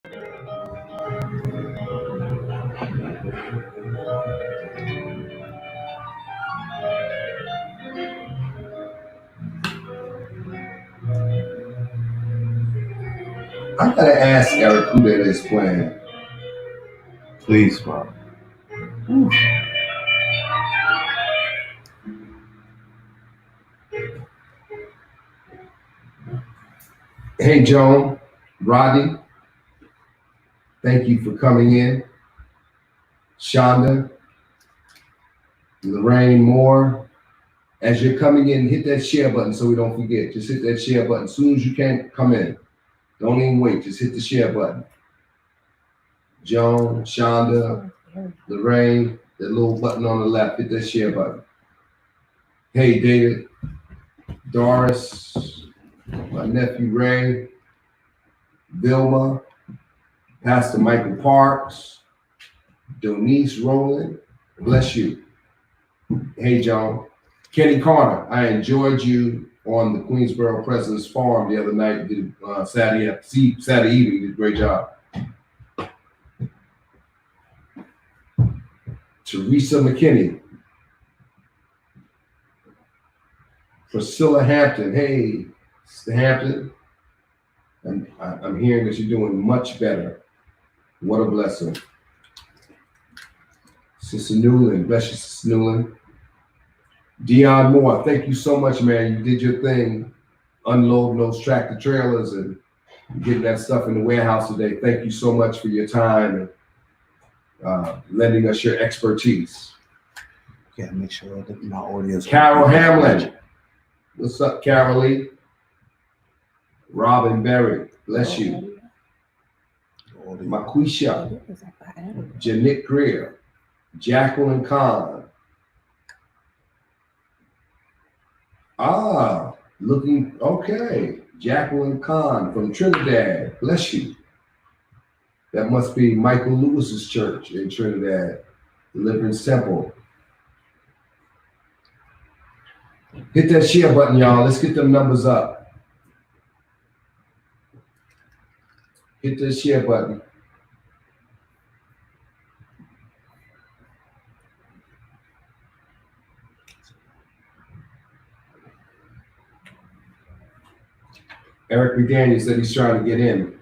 I gotta ask Eric who that is playing. Please, Bob. Hey, Joan, Rodney, thank you for coming in. Shonda, Lorraine Moore, as you're coming in, hit that share button so we don't forget. Just hit that share button as soon as you can come in. Don't even wait, just hit the share button. Joan, Shonda, Lorraine, that little button on the left, hit that share button. Hey, David, Doris, my nephew Ray, Vilma, Pastor Michael Parks, Denise Rowland, bless you. Hey, John. Kenny Carter, I enjoyed you on the Queensboro President's Farm the other night. Did Saturday evening, did a great job. Teresa McKinney, Priscilla Hampton. Hey, Mr. Hampton. I'm hearing that you're doing much better. What a blessing. Sister Newland, bless you, Sister Newland. Dion Moore, thank you so much, man. You did your thing, unloading those tractor trailers and getting that stuff in the warehouse today. Thank you so much for your time and lending us your expertise. Yeah, make sure that my audio is. Carol Hamlin, what's up, Carol Lee? Robin Berry, bless you. Maquisha, Janet Greer, Jacqueline Kahn. Looking okay. Jacqueline Kahn from Trinidad, bless you. That must be Michael Lewis's church in Trinidad, Deliverance Temple. Hit that share button, y'all. Let's get them numbers up. Hit that share button. Eric McDaniel said he's trying to get in.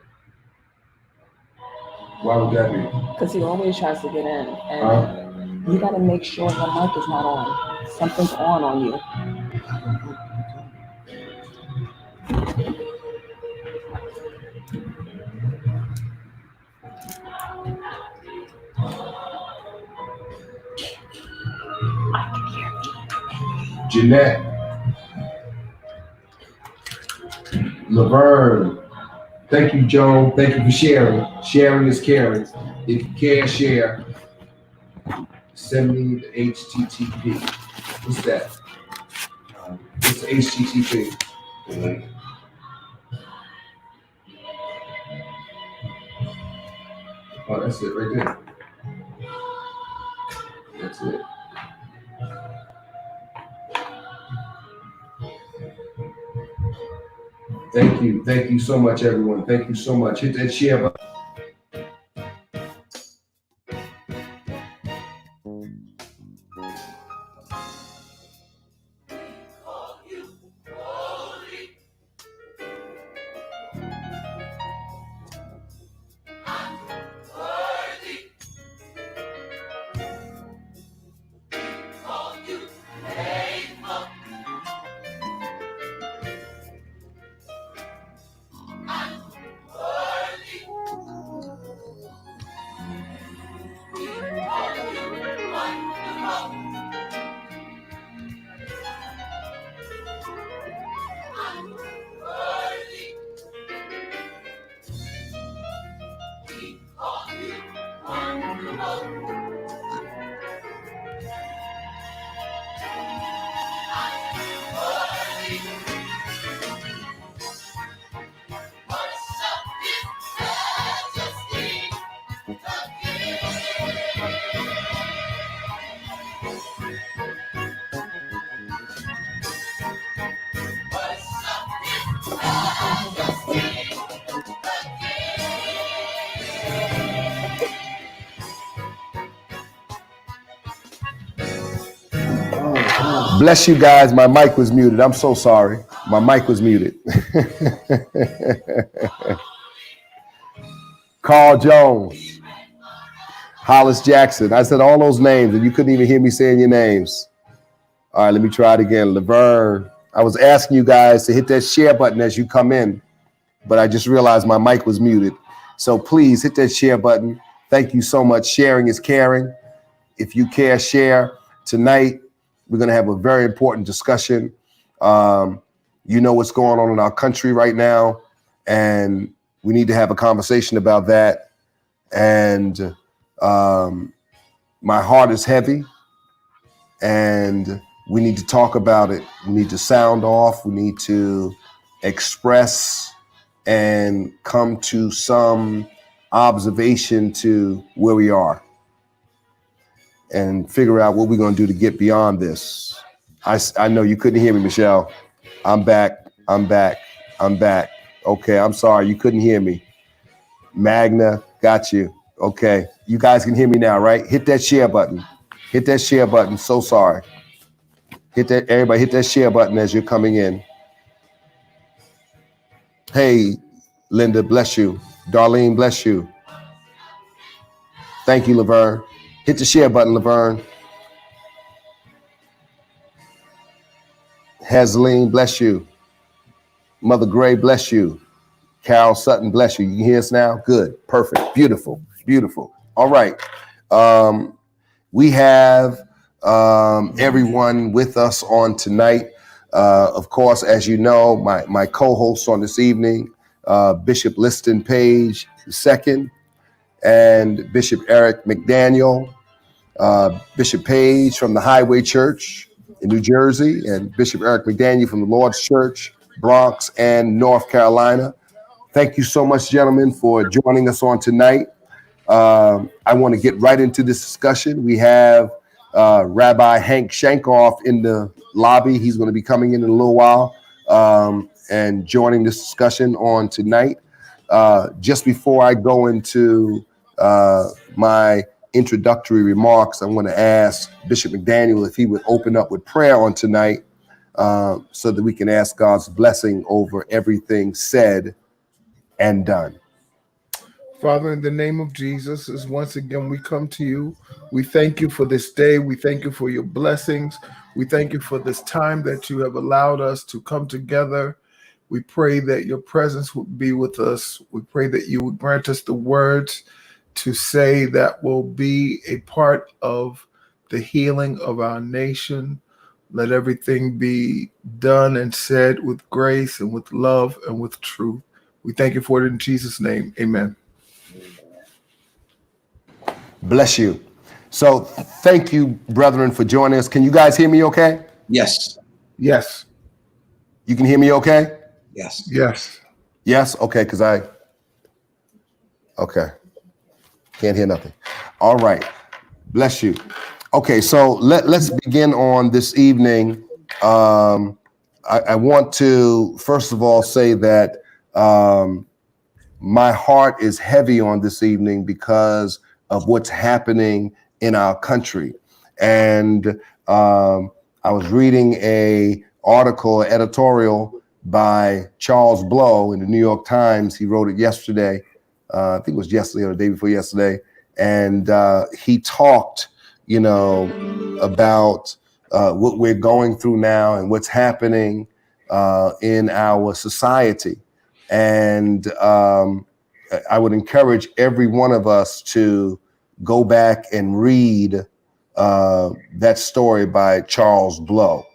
Why would that be? Because he always tries to get in, and you got to make sure your mic is not on. Something's on you. Jeanette, Laverne, thank you, Joan. Thank you for sharing. Sharing is caring. If you can't share, send me the HTTP. What's that? What's the HTTP? Oh, that's it right there. That's it. Thank you. Thank you so much, everyone. Thank you so much. Hit that share button. Bless you guys. My mic was muted. I'm so sorry. My mic was muted. Carl Jones, Hollis Jackson. I said all those names and you couldn't even hear me saying your names. All right, let me try it again. Laverne. I was asking you guys to hit that share button as you come in, but I just realized my mic was muted. So please hit that share button. Thank you so much. Sharing is caring. If you care, share. Tonight, we're going to have a very important discussion. You know what's going on in our country right now, and we need to have a conversation about that. And my heart is heavy, and we need to talk about it. We need to sound off. We need to express and come to some observation to where we are and figure out what we're going to do to get beyond this. I know you couldn't hear me, Michelle. I'm back. Okay, I'm sorry. You couldn't hear me. Magna, got you. Okay, you guys can hear me now, right? Hit that share button. Hit that share button. So sorry. Everybody hit that share button as you're coming in. Hey, Linda, bless you. Darlene, bless you. Thank you, Laverne. Hit the share button, Laverne. Hasleen, bless you. Mother Gray, bless you. Carol Sutton, bless you. You can hear us now? Good, perfect, beautiful. All right. We have everyone with us on tonight. Of course, as you know, my co-host on this evening, Bishop Liston Page II, and Bishop Eric McDaniel, Bishop Page from the Highway Church in New Jersey, and Bishop Eric McDaniel from the Lord's Church, Bronx and North Carolina. Thank you so much, gentlemen, for joining us on tonight. I want to get right into this discussion. We have Rabbi Hank Shankoff in the lobby. He's going to be coming in a little while and joining this discussion on tonight. Just before I go into my introductory remarks, I'm going to ask Bishop McDaniel if he would open up with prayer on tonight so that we can ask God's blessing over everything said and done. Father, in the name of Jesus, as once again we come to you, we thank you for this day. We thank you for your blessings. We thank you for this time that you have allowed us to come together. We pray that your presence would be with us. We pray that you would grant us the words to say that will be a part of the healing of our nation. Let everything be done and said with grace and with love and with truth. We thank you for it in Jesus' name. Amen. Bless you. So thank you, brethren, for joining us. Can you guys hear me okay? Yes. Yes. You can hear me okay? Yes. Yes. Yes? Okay, okay. Can't hear nothing. All right. Bless you. Okay, so let's begin on this evening. I want to, first of all, say that my heart is heavy on this evening because of what's happening in our country. And I was reading an editorial by Charles Blow in the New York Times. He wrote it yesterday. I think it was yesterday or the day before yesterday. And he talked, about what we're going through now and what's happening in our society. And I would encourage every one of us to go back and read that story by Charles Blow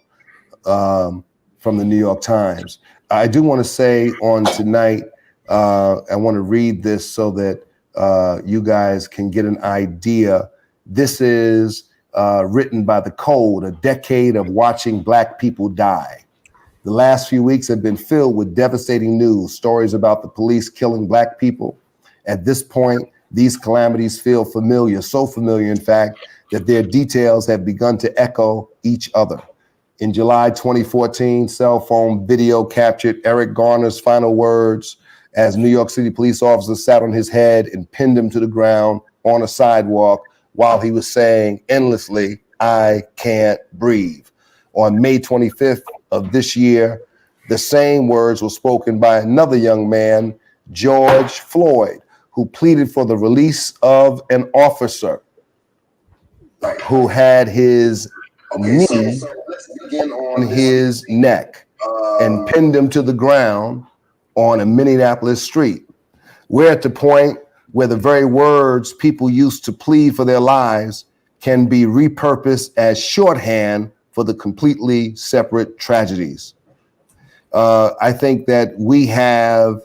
from the New York Times. I do want to say on tonight, I want to read this so that you guys can get an idea. This is written by The Code, a decade of watching Black people die. The last few weeks have been filled with devastating news, stories about the police killing Black people. At this point, these calamities feel familiar, so familiar, in fact, that their details have begun to echo each other. In July 2014, cell phone video captured Eric Garner's final words as New York City police officers sat on his head and pinned him to the ground on a sidewalk while he was saying endlessly, "I can't breathe." on May 25th of this year, the same words were spoken by another young man, George Floyd, who pleaded for the release of an officer who had his knee on his neck and pinned him to the ground on a Minneapolis street. We're at the point where the very words people used to plead for their lives can be repurposed as shorthand for the completely separate tragedies. I think that we have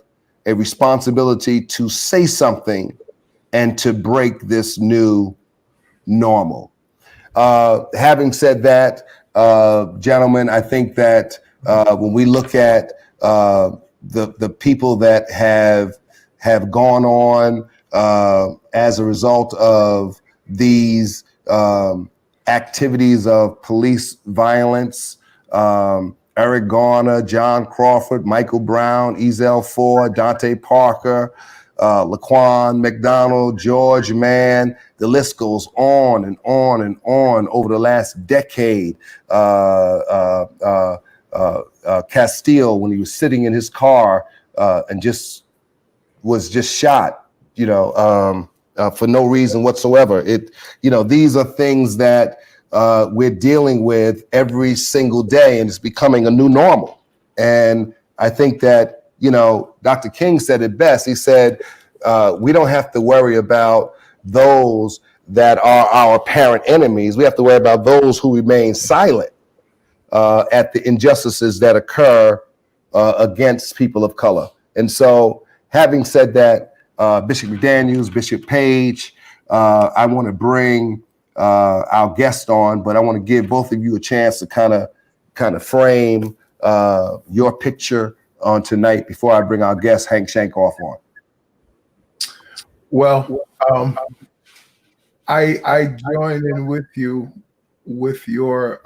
a responsibility to say something and to break this new normal. Having said that, gentlemen, I think that when we look at the people that have gone on as a result of these activities of police violence, Eric Garner, John Crawford, Michael Brown, Ezell Ford, Dante Parker, Laquan McDonald, George Mann, the list goes on and on and on over the last decade. Castile, when he was sitting in his car and was shot, for no reason whatsoever. These are things that we're dealing with every single day, and it's becoming a new normal. And I think that, Dr. King said it best. He said, we don't have to worry about those that are our apparent enemies. We have to worry about those who remain silent at the injustices that occur against people of color. And so, having said that, Bishop McDaniels, Bishop Page, I want to bring our guest on, but I want to give both of you a chance to kind of frame your picture on tonight before I bring our guest Hank Shankoff on. Well, I join in with you with your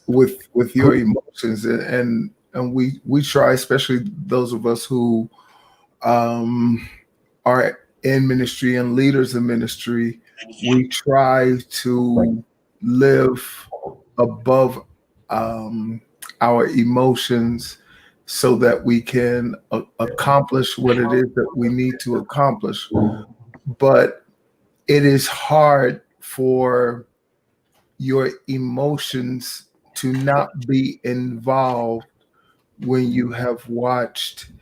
with your emotions, and we try, especially those of us who are in ministry and leaders in ministry, we try to live above our emotions so that we can accomplish what it is that we need to accomplish. But it is hard for your emotions to not be involved when you have watched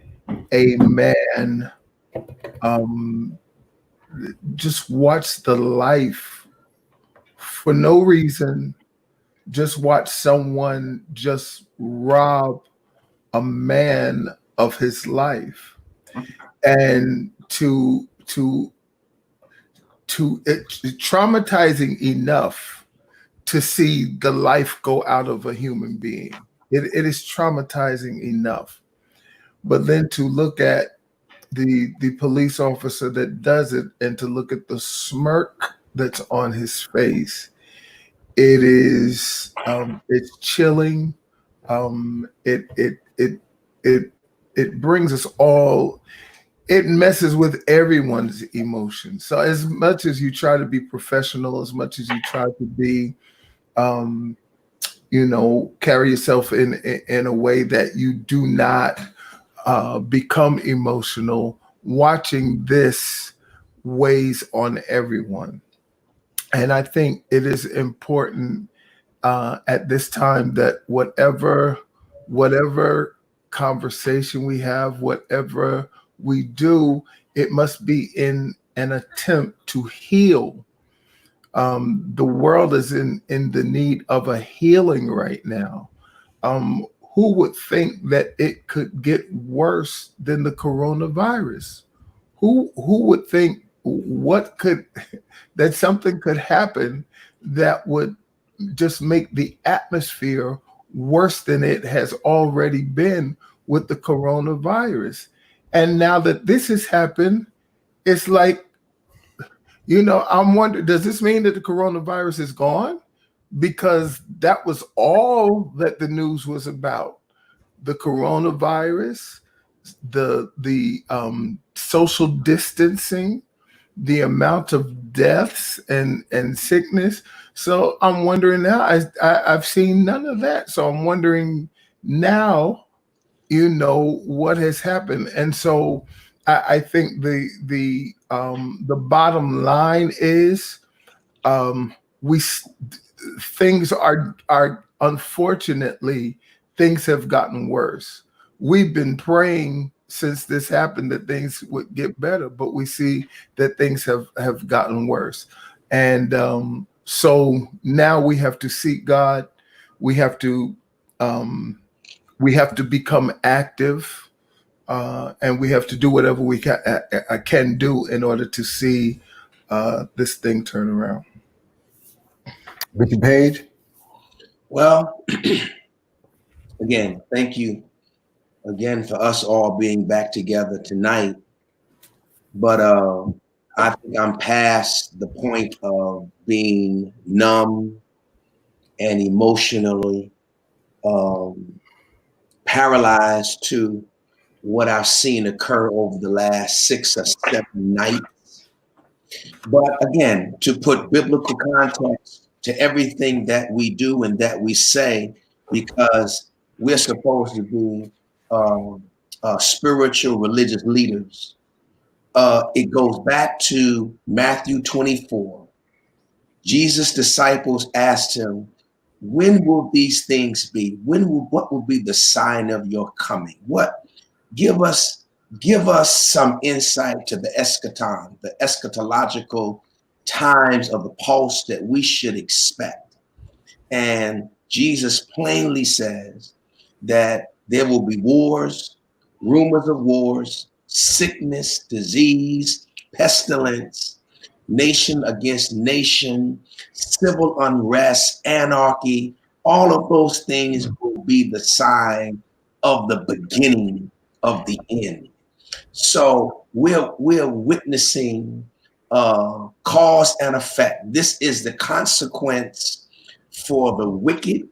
a man just watch the life for no reason, just watch someone just rob a man of his life, and it's traumatizing enough to see the life go out of a human being. It is traumatizing enough. But then to look at the police officer that does it, and to look at the smirk that's on his face, it is it's chilling. It brings us all. It messes with everyone's emotions. So as much as you try to be professional, as much as you try to be, carry yourself in a way that you do not become emotional, watching this weighs on everyone. And I think it is important at this time that whatever conversation we have, whatever we do, it must be in an attempt to heal. The world is in the need of a healing right now. Who would think that it could get worse than the coronavirus? Who would think that something could happen that would just make the atmosphere worse than it has already been with the coronavirus? And now that this has happened, it's like, I'm wondering, does this mean that the coronavirus is gone? Because that was all that the news was about. The coronavirus, the social distancing, the amount of deaths and sickness. So I'm wondering now. I've seen none of that. So I'm wondering now, what has happened. And so I think the bottom line is, we things are unfortunately, things have gotten worse. We've been praying since this happened that things would get better, but we see that things have gotten worse. And so now we have to seek God. We have to become active, and we have to do whatever we can do in order to see this thing turn around. Bishop Page? Well, again, thank you again for us all being back together tonight. But I think I'm past the point of being numb and emotionally paralyzed to what I've seen occur over the last 6 or 7 nights. But again, to put biblical context to everything that we do and that we say, because we're supposed to be spiritual religious leaders. It goes back to Matthew 24. Jesus' disciples asked him, when will these things be? What will be the sign of your coming? Give us some insight to the eschaton, the eschatological times of the pulse that we should expect. And Jesus plainly says that there will be wars, rumors of wars, sickness, disease, pestilence, nation against nation, civil unrest, anarchy. All of those things will be the sign of the beginning of the end. So we're witnessing cause and effect. This is the consequence for the wicked,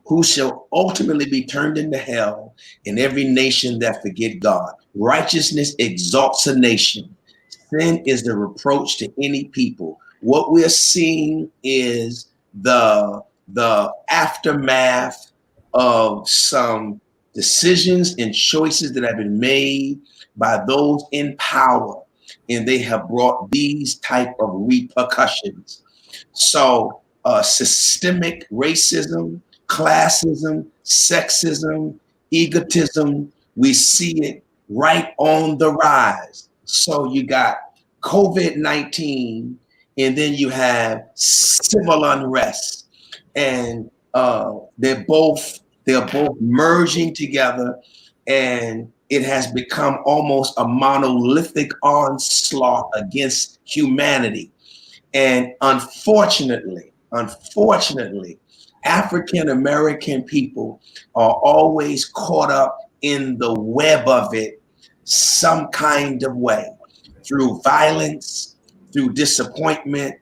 who shall ultimately be turned into hell, in every nation that forget God. Righteousness exalts a nation. Sin is the reproach to any people. What we're seeing is the aftermath of some decisions and choices that have been made by those in power, and they have brought these type of repercussions. So systemic racism, classism, sexism, egotism, we see it right on the rise. So you got COVID-19, and then you have civil unrest, and they're both merging together, and it has become almost a monolithic onslaught against humanity. And unfortunately, African American people are always caught up in the web of it some kind of way, through violence, through disappointment,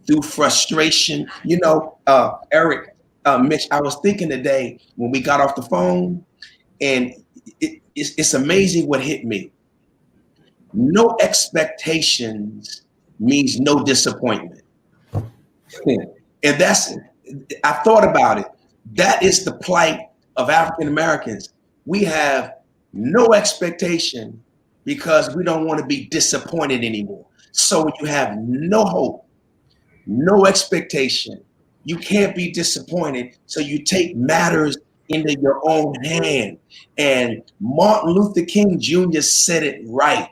through frustration. Eric, Mitch, I was thinking today when we got off the phone, and it's amazing what hit me. No expectations means no disappointment. And I thought about it. That is the plight of African Americans. We have no expectation because we don't want to be disappointed anymore. So you have no hope, no expectation. You can't be disappointed. So you take matters into your own hand. And Martin Luther King Jr. said it right.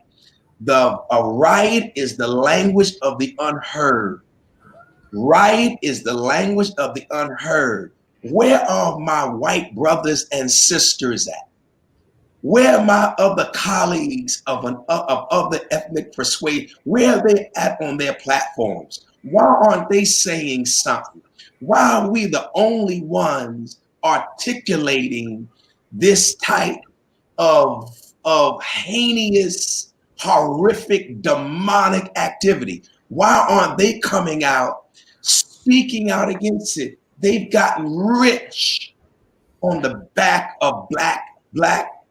A riot is the language of the unheard. Riot is the language of the unheard. Where are my white brothers and sisters at? Where are my other colleagues of other ethnic persuasion? Where are they at on their platforms? Why aren't they saying something? Why are we the only ones articulating this type of heinous, horrific, demonic activity? Why aren't they coming out, speaking out against it? They've gotten rich on the back of black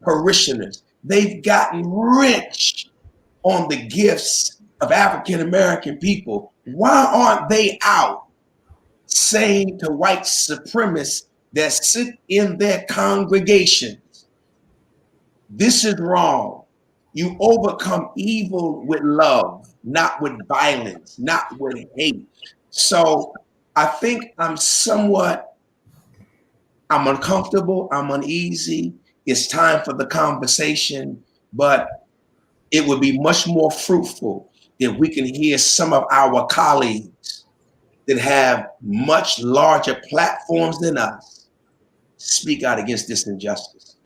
parishioners. They've gotten rich on the gifts of African American people, why aren't they out saying to white supremacists that sit in their congregations, this is wrong. You overcome evil with love, not with violence, not with hate. So I think I'm uncomfortable, I'm uneasy. It's time for the conversation, but it would be much more fruitful if we can hear some of our colleagues that have much larger platforms than us speak out against this injustice.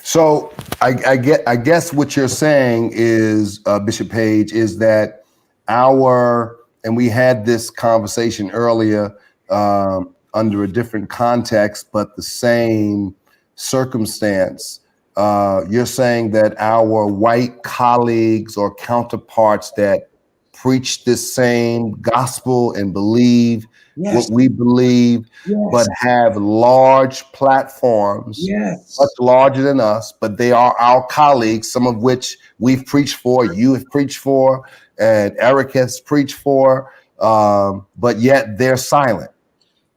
So I guess what you're saying is, Bishop Page, is that and we had this conversation earlier under a different context, but the same circumstance. You're saying that our white colleagues or counterparts that preach this same gospel and believe what we believe, but have large platforms, much larger than us, but they are our colleagues, some of which we've preached for, you have preached for, and Eric has preached for, but yet they're silent.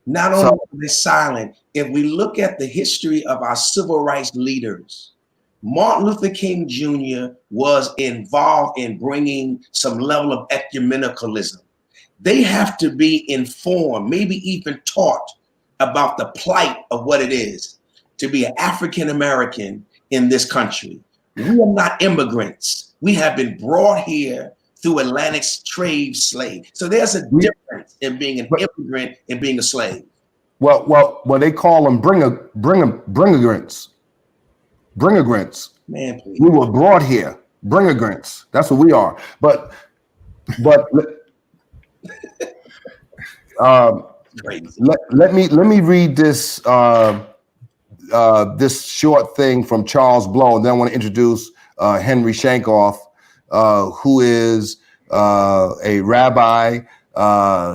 Not only are they silent, if we look at the history of our civil rights leaders, Martin Luther King Jr. was involved in bringing some level of ecumenicalism. They have to be informed, maybe even taught about the plight of what it is to be an African American in this country. We are not immigrants. We have been brought here through Atlantic's trade slave. So there's a difference in being an immigrant and being a slave. Well, they call them bringergrants. Man, please. We were brought here, bringergrants. That's what we are. But let me read this this short thing from Charles Blow, and then I want to introduce Henry Shankoff, who is a rabbi.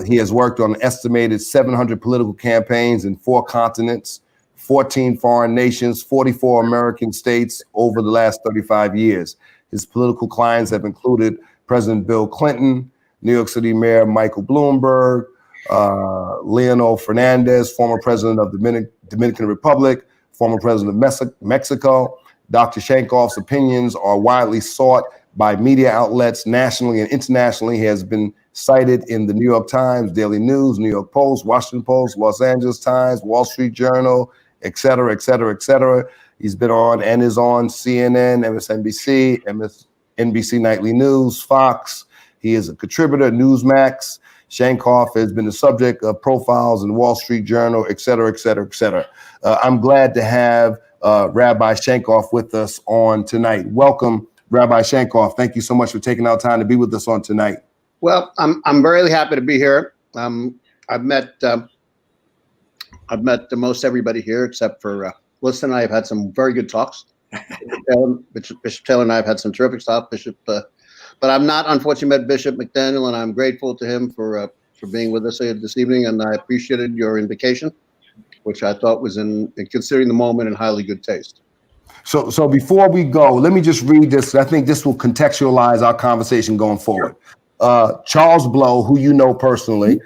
He has worked on an estimated 700 political campaigns in 4 continents, 14 foreign nations, 44 American states over the last 35 years. His political clients have included President Bill Clinton, New York City Mayor Michael Bloomberg, Leonel Fernandez, former president of the Dominican Republic, former president of Mexico. Dr. Shankoff's opinions are widely sought by media outlets nationally and internationally. He has been cited in the New York Times, Daily News, New York Post, Washington Post, Los Angeles Times, Wall Street Journal, et cetera, et cetera, et cetera. He's been on and is on CNN, MSNBC, NBC Nightly News, Fox. He is a contributor at Newsmax. Shankoff has been the subject of profiles in the Wall Street Journal, et cetera, et cetera, et cetera. I'm glad to have Rabbi Shankoff with us on tonight. Welcome, Rabbi Shankoff. Thank you so much for taking our time to be with us on tonight. Well, I'm very happy to be here. I've met most everybody here except for Wilson and I have had some very good talks. Bishop Taylor and I have had some terrific talks. But I'm not, unfortunately, met Bishop McDaniel, and I'm grateful to him for being with us here this evening. And I appreciated your invitation, which I thought was in considering the moment in highly good taste. So before we go, let me just read this. I think this will contextualize our conversation going forward. Charles Blow, who you know personally,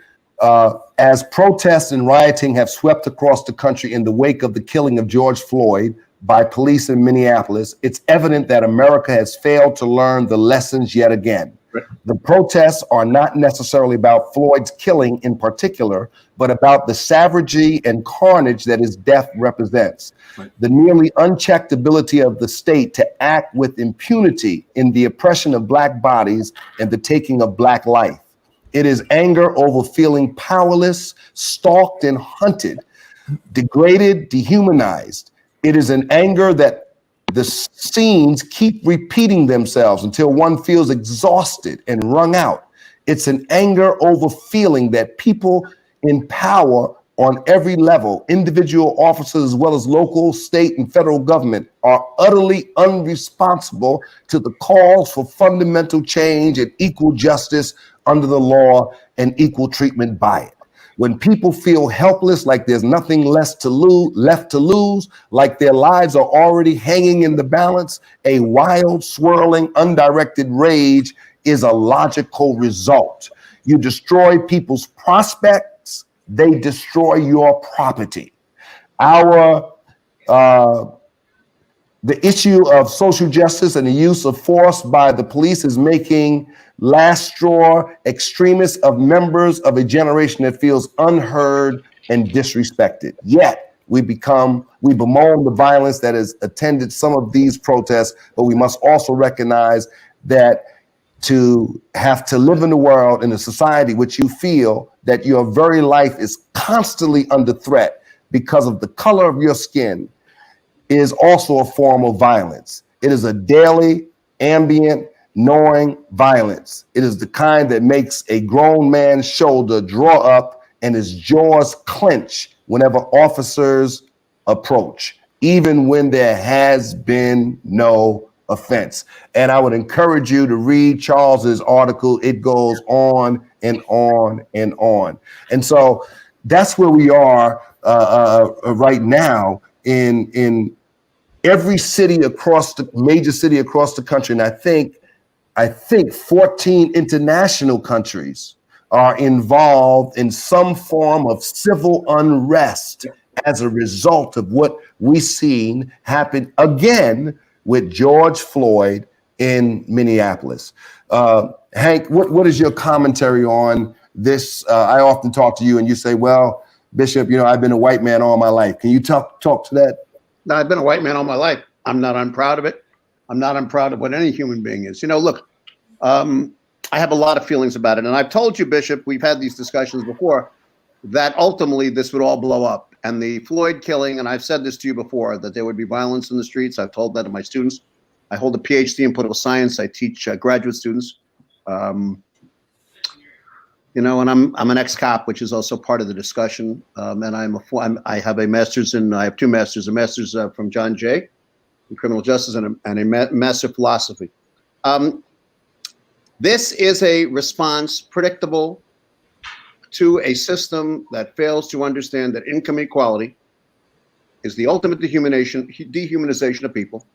as protests and rioting have swept across the country in the wake of the killing of George Floyd by police in Minneapolis, it's evident that America has failed to learn the lessons yet again. The protests are not necessarily about Floyd's killing in particular, but about the savagery and carnage that his death represents. The nearly unchecked ability of the state to act with impunity in the oppression of Black bodies and the taking of Black life. It is anger over feeling powerless, stalked and hunted, degraded, dehumanized. It is an anger that the scenes keep repeating themselves until one feels exhausted and wrung out. It's an anger over feeling that people in power on every level, individual officers as well as local, state, and federal government, are utterly unresponsible to the calls for fundamental change and equal justice under the law and equal treatment by it. When people feel helpless, like there's nothing left to lose, like their lives are already hanging in the balance, a wild, swirling, undirected rage is a logical result. You destroy people's prospects, they destroy your property. The issue of social justice and the use of force by the police is making last straw extremists of members of a generation that feels unheard and disrespected. Yet we bemoan the violence that has attended some of these protests, but we must also recognize that to have to live in the world, in a society which you feel that your very life is constantly under threat because of the color of your skin, is also a form of violence. It is a daily, ambient, gnawing violence. It is the kind that makes a grown man's shoulder draw up and his jaws clench whenever officers approach, even when there has been no offense. And I would encourage you to read Charles's article. It goes on and on and on. And so that's where we are right now in every city major city across the country. And I think 14 international countries are involved in some form of civil unrest as a result of what we've seen happen again with George Floyd in Minneapolis. Hank, what is your commentary on this? I often talk to you and you say, well, Bishop, I've been a white man all my life. Can you talk to that? No, I've been a white man all my life. I'm not unproud of it. I'm not unproud of what any human being is. Look, I have a lot of feelings about it. And I've told you, Bishop, we've had these discussions before, that ultimately this would all blow up. And the Floyd killing, and I've said this to you before, that there would be violence in the streets. I've told that to my students. I hold a PhD in political science. I teach graduate students. And I'm an ex-cop, which is also part of the discussion. And I have a master's I have two masters, a master's from John Jay in criminal justice and a master of philosophy. This is a response predictable to a system that fails to understand that income inequality is the ultimate dehumanization of people.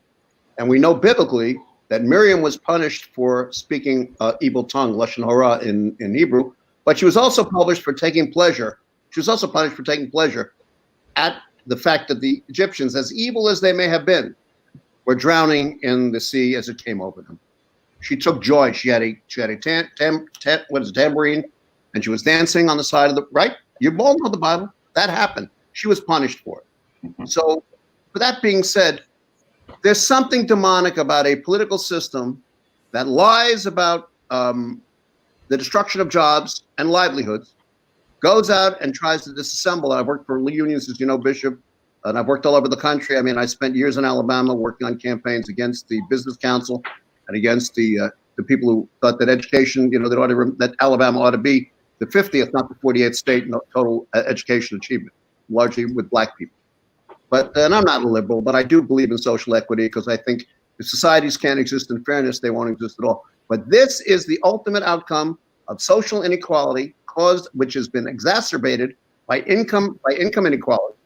And we know biblically that Miriam was punished for speaking evil tongue, lashon hara in Hebrew, but she was also punished for taking pleasure. She was also punished for taking pleasure at the fact that the Egyptians, as evil as they may have been, were drowning in the sea as it came over them. She took joy. She had a tambourine, and she was dancing on the side of the right. You all know the Bible. That happened. She was punished for it. So, with that being said, there's something demonic about a political system that lies about the destruction of jobs and livelihoods, goes out and tries to disassemble. I've worked for unions, as you know, Bishop, and I've worked all over the country. I mean, I spent years in Alabama working on campaigns against the Business Council and against the people who thought that education, that Alabama ought to be the 50th, not the 48th state in total education achievement, largely with Black people. And I'm not a liberal, but I do believe in social equity because I think if societies can't exist in fairness, they won't exist at all. But this is the ultimate outcome of social inequality which has been exacerbated by income inequality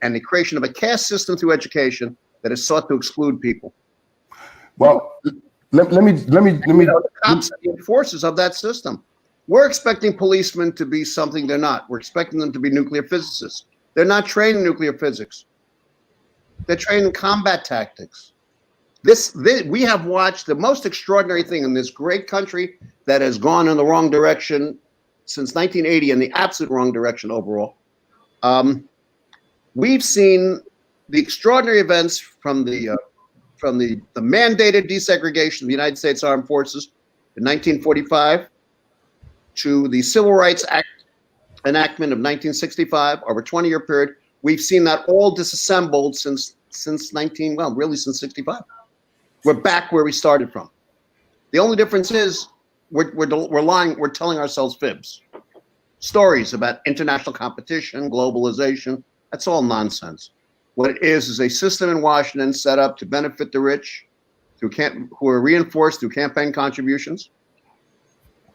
and the creation of a caste system through education that is sought to exclude people. Well, let me. The cops are the enforcers of that system. We're expecting policemen to be something they're not. We're expecting them to be nuclear physicists. They're not trained in nuclear physics. They're trained in combat tactics. We have watched the most extraordinary thing in this great country that has gone in the wrong direction since 1980, in the absolute wrong direction overall. We've seen the extraordinary events from the mandated desegregation of the United States Armed Forces in 1945 to the Civil Rights Act enactment of 1965 over a 20-year period. We've seen that all disassembled since 65. We're back where we started from. The only difference is we're lying. We're telling ourselves fibs, stories about international competition, globalization. That's all nonsense. What it is a system in Washington set up to benefit the rich, who are reinforced through campaign contributions.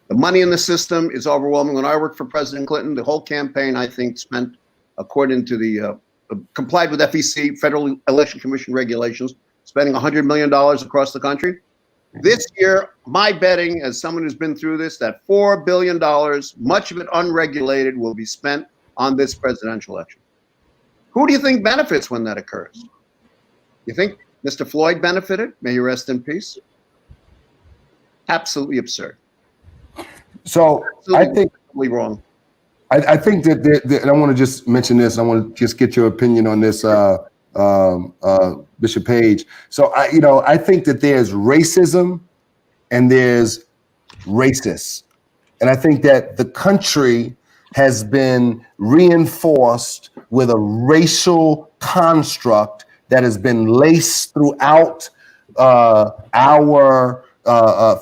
The money in the system is overwhelming. When I worked for President Clinton, the whole campaign, I think, spent, according to complied with FEC, Federal Election Commission regulations, spending $100 million across the country. This year, my betting, as someone who's been through this, that $4 billion, much of it unregulated, will be spent on this presidential election. Who do you think benefits when that occurs? You think Mr. Floyd benefited? May he rest in peace. Absolutely absurd. So I think Absolutely wrong. I think that and I want to just mention this. I want to just get your opinion on this, Bishop Page. So I think that there's racism and there's racists, and I think that the country has been reinforced with a racial construct that has been laced throughout our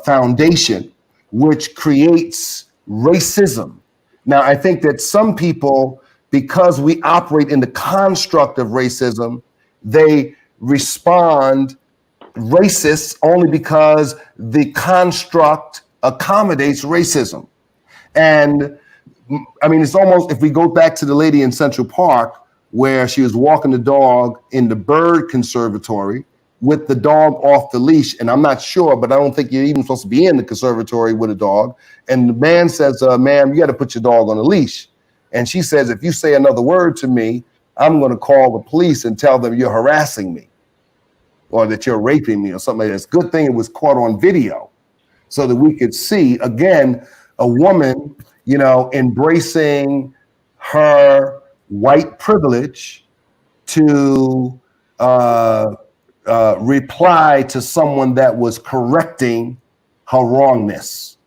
foundation, which creates racism. Now, I think that some people, because we operate in the construct of racism, they respond racist only because the construct accommodates racism. And I mean, it's almost, if we go back to the lady in Central Park, where she was walking the dog in the bird conservatory with the dog off the leash. And I'm not sure, but I don't think you're even supposed to be in the conservatory with a dog. And the man says, ma'am, you got to put your dog on a leash. And she says, if you say another word to me, I'm going to call the police and tell them you're harassing me or that you're raping me or something like that. It's a good thing it was caught on video so that we could see, again, a woman, embracing her white privilege to reply to someone that was correcting her wrongness.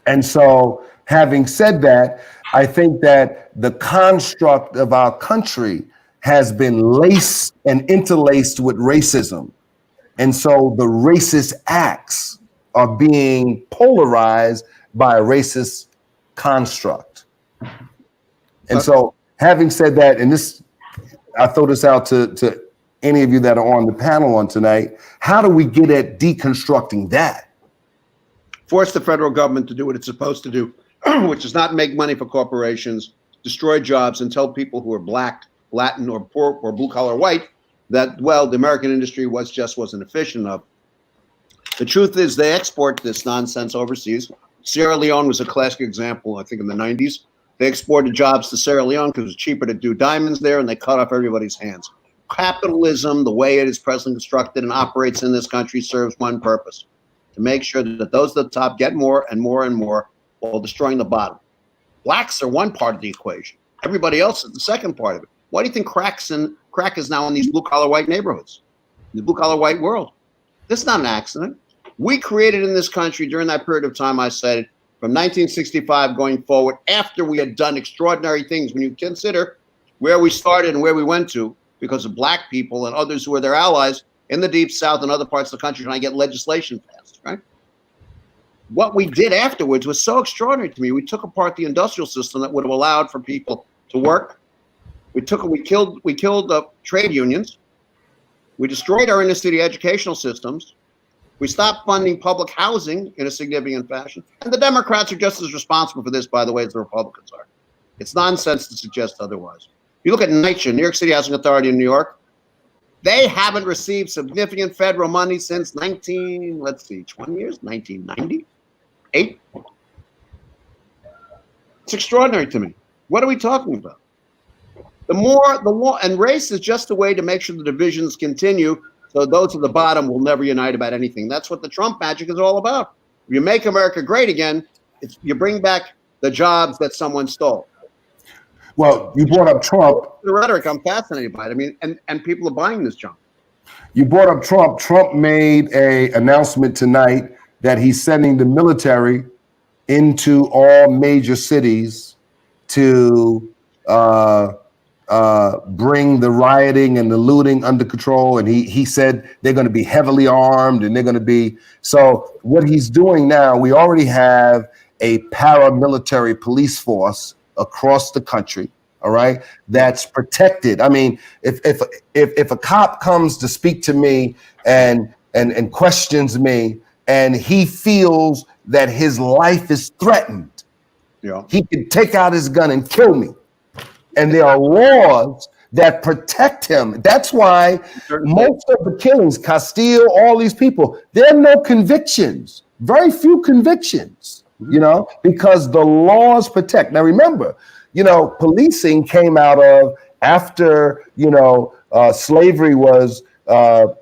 And so, having said that, I think that the construct of our country has been laced and interlaced with racism. And so the racist acts are being polarized by a racist construct. And so, having said that, and this, I throw this out to any of you that are on the panel on tonight, how do we get at deconstructing that? Force the federal government to do what it's supposed to do, which is not make money for corporations, destroy jobs, and tell people who are Black, Latin, or poor, or blue collar white that, well, the American industry wasn't efficient enough. The truth is they export this nonsense overseas. Sierra Leone was a classic example, I think, in the 90s. They exported jobs to Sierra Leone because it was cheaper to do diamonds there, and they cut off everybody's hands. Capitalism, the way it is presently constructed and operates in this country, serves one purpose: to make sure that those at the top get more and more and more while destroying the bottom. Blacks are one part of the equation. Everybody else is the second part of it. Why do you think crack is now in these blue-collar white neighborhoods, the blue-collar white world? This is not an accident. We created in this country during that period of time, I said, from 1965 going forward, after we had done extraordinary things, when you consider where we started and where we went to, because of Black people and others who were their allies in the Deep South and other parts of the country trying to get legislation passed, right? What we did afterwards was so extraordinary to me. We took apart the industrial system that would have allowed for people to work. We killed the trade unions. We destroyed our inner city educational systems. We stopped funding public housing in a significant fashion. And the Democrats are just as responsible for this, by the way, as the Republicans are. It's nonsense to suggest otherwise. You look at NYCHA, New York City Housing Authority in New York. They haven't received significant federal money since 1998. It's extraordinary to me. What are we talking about? The more, and race is just a way to make sure the divisions continue, so those at the bottom will never unite about anything. That's what the Trump magic is all about. If you make America great again, you bring back the jobs that someone stole. Well, you brought up Trump. The rhetoric, I'm fascinated by it. I mean, and people are buying this junk. You brought up Trump. Trump made an announcement tonight that he's sending the military into all major cities to bring the rioting and the looting under control. And he said they're going to be heavily armed and they're going to be. So what he's doing now, we already have a paramilitary police force across the country. All right. That's protected. I mean, if a cop comes to speak to me and questions me and he feels that his life is threatened, he can take out his gun and kill me. And there are laws that protect him. That's why most of the killings, Castile, all these people, there are no convictions, very few convictions, you know, because the laws protect. Now, remember, you know, policing came out of after, you know, slavery was, the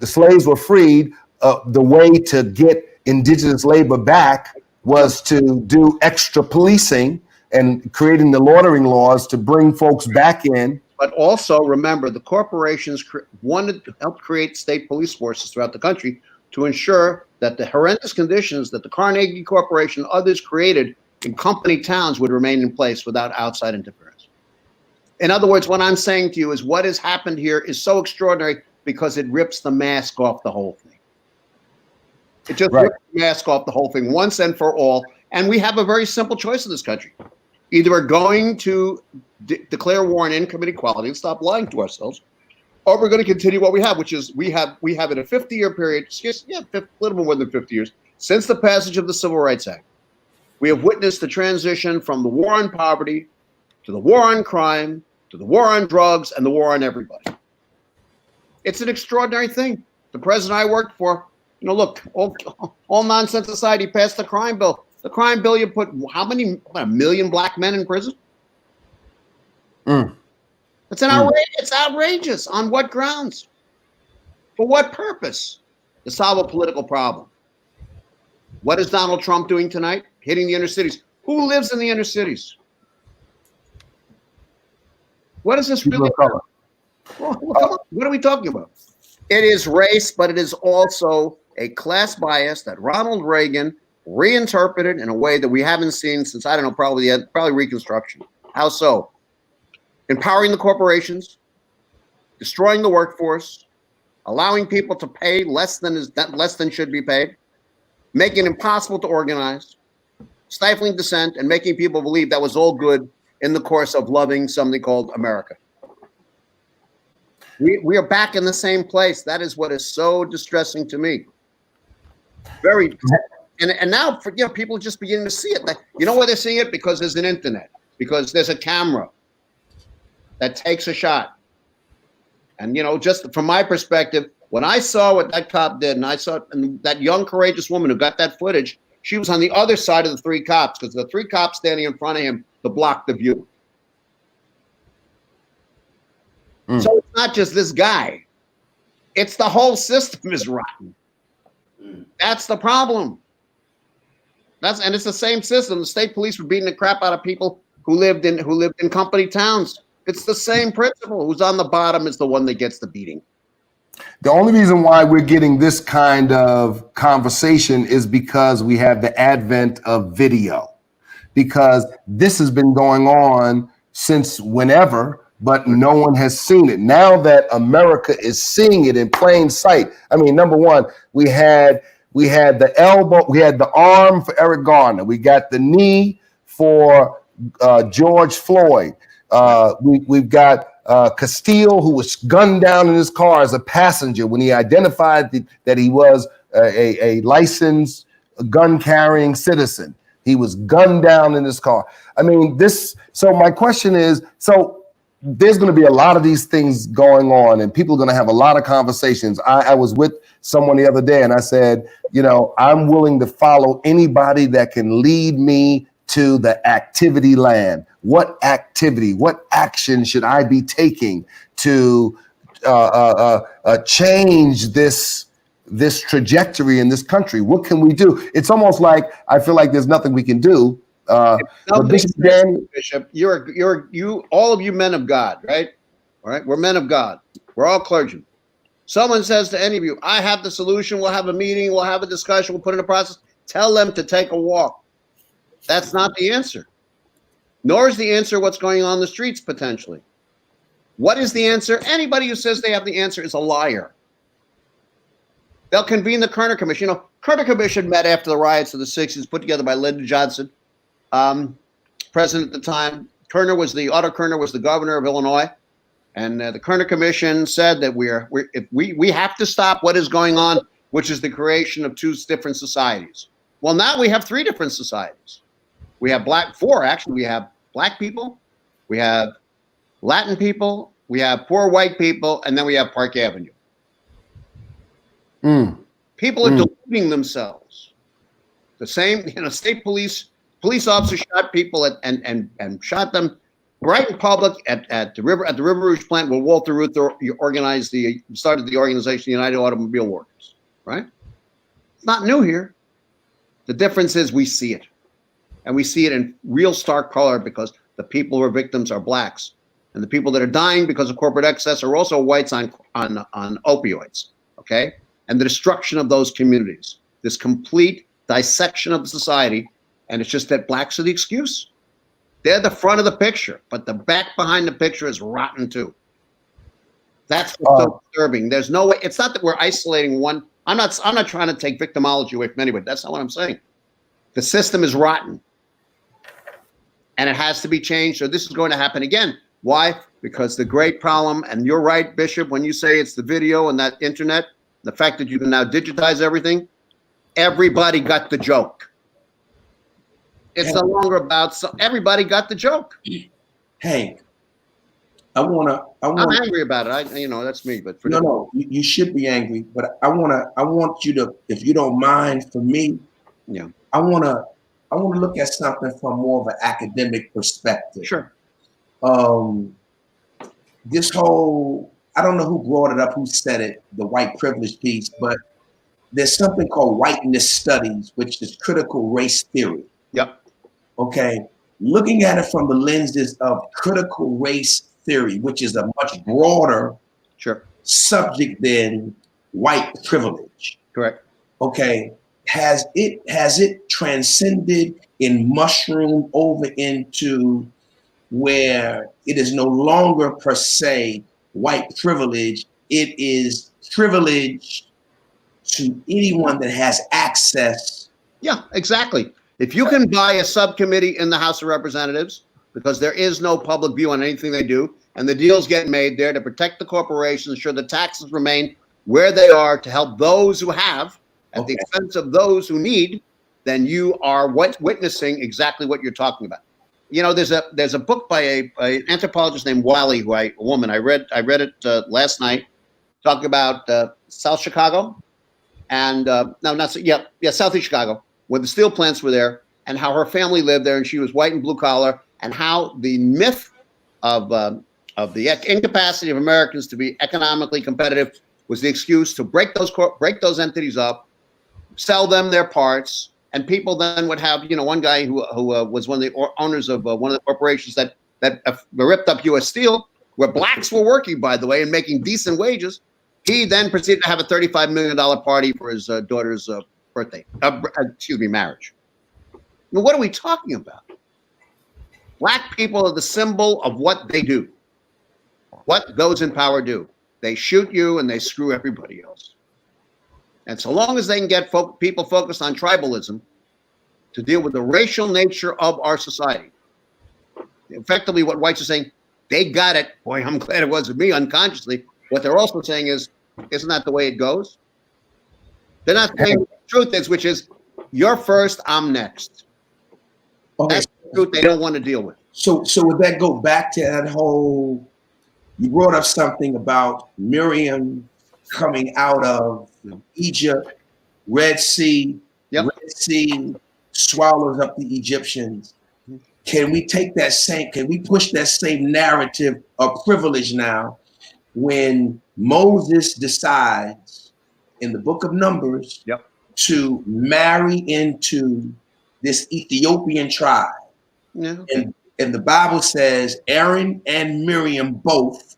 slaves were freed. The way to get indigenous labor back was to do extra policing and creating the loitering laws to bring folks back in. But also remember, the corporations wanted to help create state police forces throughout the country to ensure that the horrendous conditions that the Carnegie Corporation and others created in company towns would remain in place without outside interference. In other words, what I'm saying to you is what has happened here is so extraordinary because it rips the mask off the whole thing. It just rips the mask off the whole thing once and for all. And we have a very simple choice in this country. Either we're going to declare war on income inequality and stop lying to ourselves, or we're going to continue what we have, which is we have in a 50-year period, a little bit more than 50 years, since the passage of the Civil Rights Act, we have witnessed the transition from the war on poverty to the war on crime to the war on drugs and the war on everybody. It's an extraordinary thing. The president I worked for, you know, look, all nonsense aside, he passed the crime bill. The crime bill, you put how many, what, 1 million black men in prison? It's outrageous. On what grounds? For what purpose? To solve a political problem. What is Donald Trump doing tonight? Hitting the inner cities. Who lives in the inner cities? What is this really about? Well, what are we talking about? It is race, but it is also a class bias that Ronald Reagan reinterpreted in a way that we haven't seen since, I don't know, probably Reconstruction. How so? Empowering the corporations, destroying the workforce, allowing people to pay less than should be paid, making it impossible to organize, stifling dissent, and making people believe that was all good in the course of loving something called America. We are back in the same place. That is what is so distressing to me. Very, and now people are just beginning to see it. You know why they're seeing it? Because there's an internet, because there's a camera that takes a shot. And, you know, just from my perspective, when I saw what that cop did, and I saw that young, courageous woman who got that footage, she was on the other side of the three cops, because the three cops standing in front of him to block the view. So it's not just this guy. It's the whole system is rotten. That's the problem. And it's the same system. The state police were beating the crap out of people who lived in company towns. It's the same principle. Who's on the bottom is the one that gets the beating. The only reason why we're getting this kind of conversation is because we have the advent of video, because this has been going on since whenever, but no one has seen it. Now that America is seeing it in plain sight. I mean, number one, we had the elbow, we had the arm for Eric Garner. We got the knee for George Floyd. We've got Castile, who was gunned down in his car as a passenger when he identified that he was a licensed gun-carrying citizen. He was gunned down in his car. I mean, so my question is, so there's going to be a lot of these things going on, and people are going to have a lot of conversations. I was with someone the other day, and I said, you know, I'm willing to follow anybody that can lead me to the activity land. What activity, what action should I be taking to change this trajectory in this country? What can we do? It's almost like I feel like there's nothing we can do. Bishop, you all of you men of God, right? All right, we're men of God. We're all clergymen. Someone says to any of you, I have the solution, we'll have a meeting, we'll have a discussion, we'll put in a process. Tell them to take a walk. That's not the answer. Nor is the answer what's going on in the streets, potentially. What is the answer? Anybody who says they have the answer is a liar. They'll convene the Kerner Commission. You know, Kerner Commission met after the riots of the 60s, put together by Lyndon Johnson, president at the time. Otto Kerner was the governor of Illinois. And the Kerner Commission said that we have to stop what is going on, which is the creation of two different societies. Well, now we have three different societies. We have four, actually. We have black people, we have Latin people, we have poor white people, and then we have Park Avenue. People are deluding themselves. The same, state police officers shot people and shot them right in public at the River Rouge plant where Walter Reuther started the organization United Automobile Workers. Right? It's not new here. The difference is we see it, and we see it in real stark color because the people who are victims are blacks, and the people that are dying because of corporate excess are also whites on opioids. Okay. And the destruction of those communities, this complete dissection of society, and it's just that blacks are the excuse. They're the front of the picture, but the back behind the picture is rotten too. That's what's so disturbing. There's no way. It's not that we're isolating one. I'm not trying to take victimology away from anybody. That's not what I'm saying. The system is rotten, and it has to be changed. So this is going to happen again. Why? Because the great problem, and you're right, Bishop, when you say it's the video and that internet. The fact that you can now digitize everything, everybody got the joke. It's no longer about everybody got the joke. Hank, I'm angry about it. That's me. But you should be angry. But I want you to, if you don't mind, for me, I want to look at something from more of an academic perspective. Sure. This whole, I don't know who brought it up, who said it, the white privilege piece, but there's something called whiteness studies, which is critical race theory. Yep. Okay. Looking at it from the lenses of critical race theory, which is a much broader subject than white privilege. Correct. Okay. Has it transcended and mushroomed over into where it is no longer per se white privilege, it is privilege to anyone that has access. Yeah, exactly. If you can buy a subcommittee in the House of Representatives, because there is no public view on anything they do, and the deals get made there to protect the corporations, ensure the taxes remain where they are to help those who have at the expense of those who need, then you are witnessing exactly what you're talking about. There's a book by an anthropologist named Wiley, a woman. I read it last night, talking about South Chicago, and Southeast Chicago, where the steel plants were there, and how her family lived there, and she was white and blue collar, and how the myth of the incapacity of Americans to be economically competitive was the excuse to break those entities up, sell them their parts. And people then would have, one guy who was one of the owners of one of the corporations that ripped up U.S. Steel, where blacks were working, by the way, and making decent wages. He then proceeded to have a $35 million party for his daughter's birthday, marriage. Now, what are we talking about? Black people are the symbol of what they do, what those in power do. They shoot you and they screw everybody else. And so long as they can get people focused on tribalism to deal with the racial nature of our society, effectively what whites are saying, they got it. Boy, I'm glad it wasn't me unconsciously. What they're also saying is, isn't that the way it goes? They're not saying what the truth is, which is, you're first, I'm next. Okay. That's the truth they don't want to deal with. So would that go back to that whole, you brought up something about Miriam coming out of Egypt, Red Sea, Red Sea swallows up the Egyptians. Can we push that same narrative of privilege now when Moses decides in the book of Numbers to marry into this Ethiopian tribe? And the Bible says Aaron and Miriam both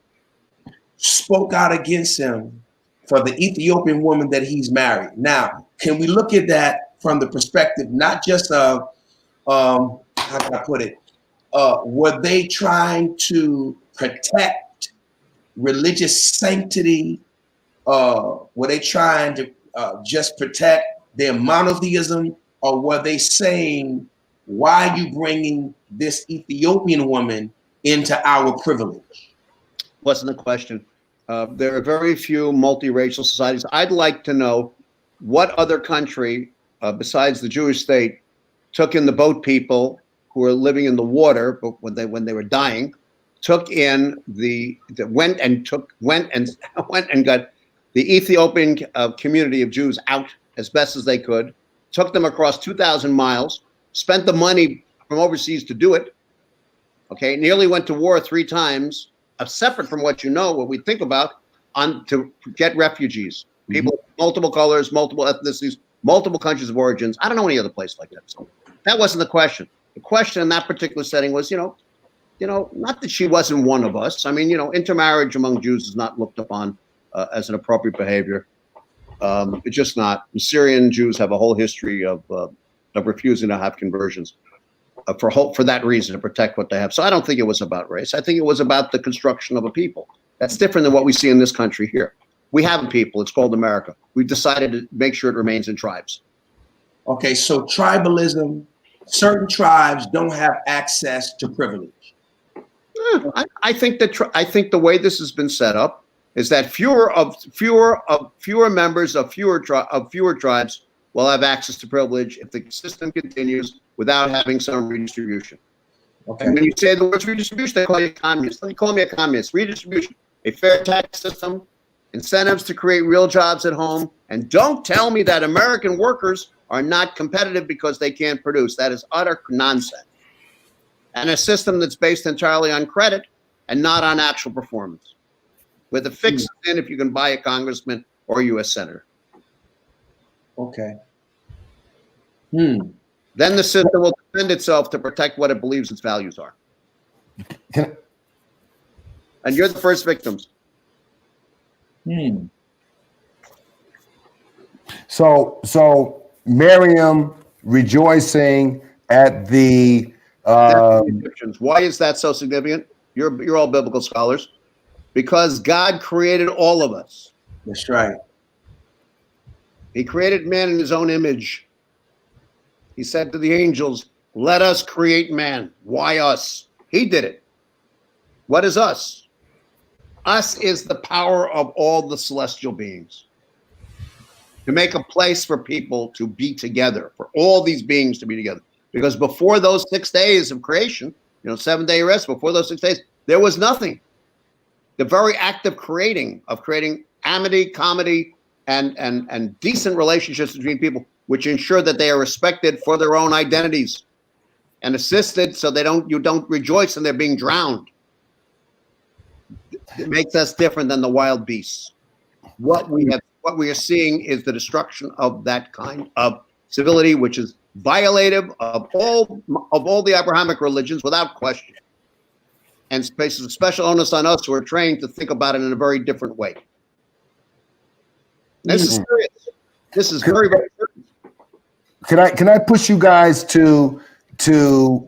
spoke out against him for the Ethiopian woman that he's married. Now, can we look at that from the perspective, not just of, how can I put it? Were they trying to protect religious sanctity? Were they trying to just protect their monotheism? Or were they saying, why are you bringing this Ethiopian woman into our privilege? Wasn't a question. There are very few multiracial societies. I'd like to know what other country, besides the Jewish state, took in the boat people who were living in the water, but when they were dying, took in went and got the Ethiopian community of Jews out as best as they could, took them across 2,000 miles, spent the money from overseas to do it. Okay, nearly went to war 3 times, separate from what we think about, to get refugees, people of multiple colors, multiple ethnicities, multiple countries of origins. I don't know any other place like that. So that wasn't the question. The question in that particular setting was, not that she wasn't one of us. I mean, intermarriage among Jews is not looked upon as an appropriate behavior. It's just not. The Syrian Jews have a whole history of refusing to have conversions for that reason, to protect what they have. So I don't think it was about race. I think it was about the construction of a people. That's different than what we see in this country here. We have a people. It's called America. We've decided to make sure it remains in tribes. Okay, so tribalism, certain tribes don't have access to privilege. I think the way this has been set up is that fewer members of fewer tribes will have access to privilege if the system continues without having some redistribution. Okay. And when you say the word redistribution, they call you a communist. They call me a communist. Redistribution, a fair tax system, incentives to create real jobs at home, and don't tell me that American workers are not competitive because they can't produce. That is utter nonsense. And a system that's based entirely on credit and not on actual performance, with a fix in if you can buy a congressman or a U.S. senator. Okay. Then the system will defend itself to protect what it believes its values are. And you're the first victims. So Miriam rejoicing at the Egyptians. Why is that so significant? You're all biblical scholars. Because God created all of us. That's right. He created man in his own image. He said to the angels, "Let us create man." Why us? He did it. What is us? Us is the power of all the celestial beings. To make a place for people to be together, for all these beings to be together. Because before those 6 days of creation, 7-day rest, before those 6 days, there was nothing. The very act of creating amity, comedy, and decent relationships between people, which ensure that they are respected for their own identities and assisted so you don't rejoice in their being drowned. It makes us different than the wild beasts. What we are seeing is the destruction of that kind of civility, which is violative of all the Abrahamic religions without question, and places a special onus on us who are trained to think about it in a very different way. This is serious. This is very, very serious. Can I push you guys to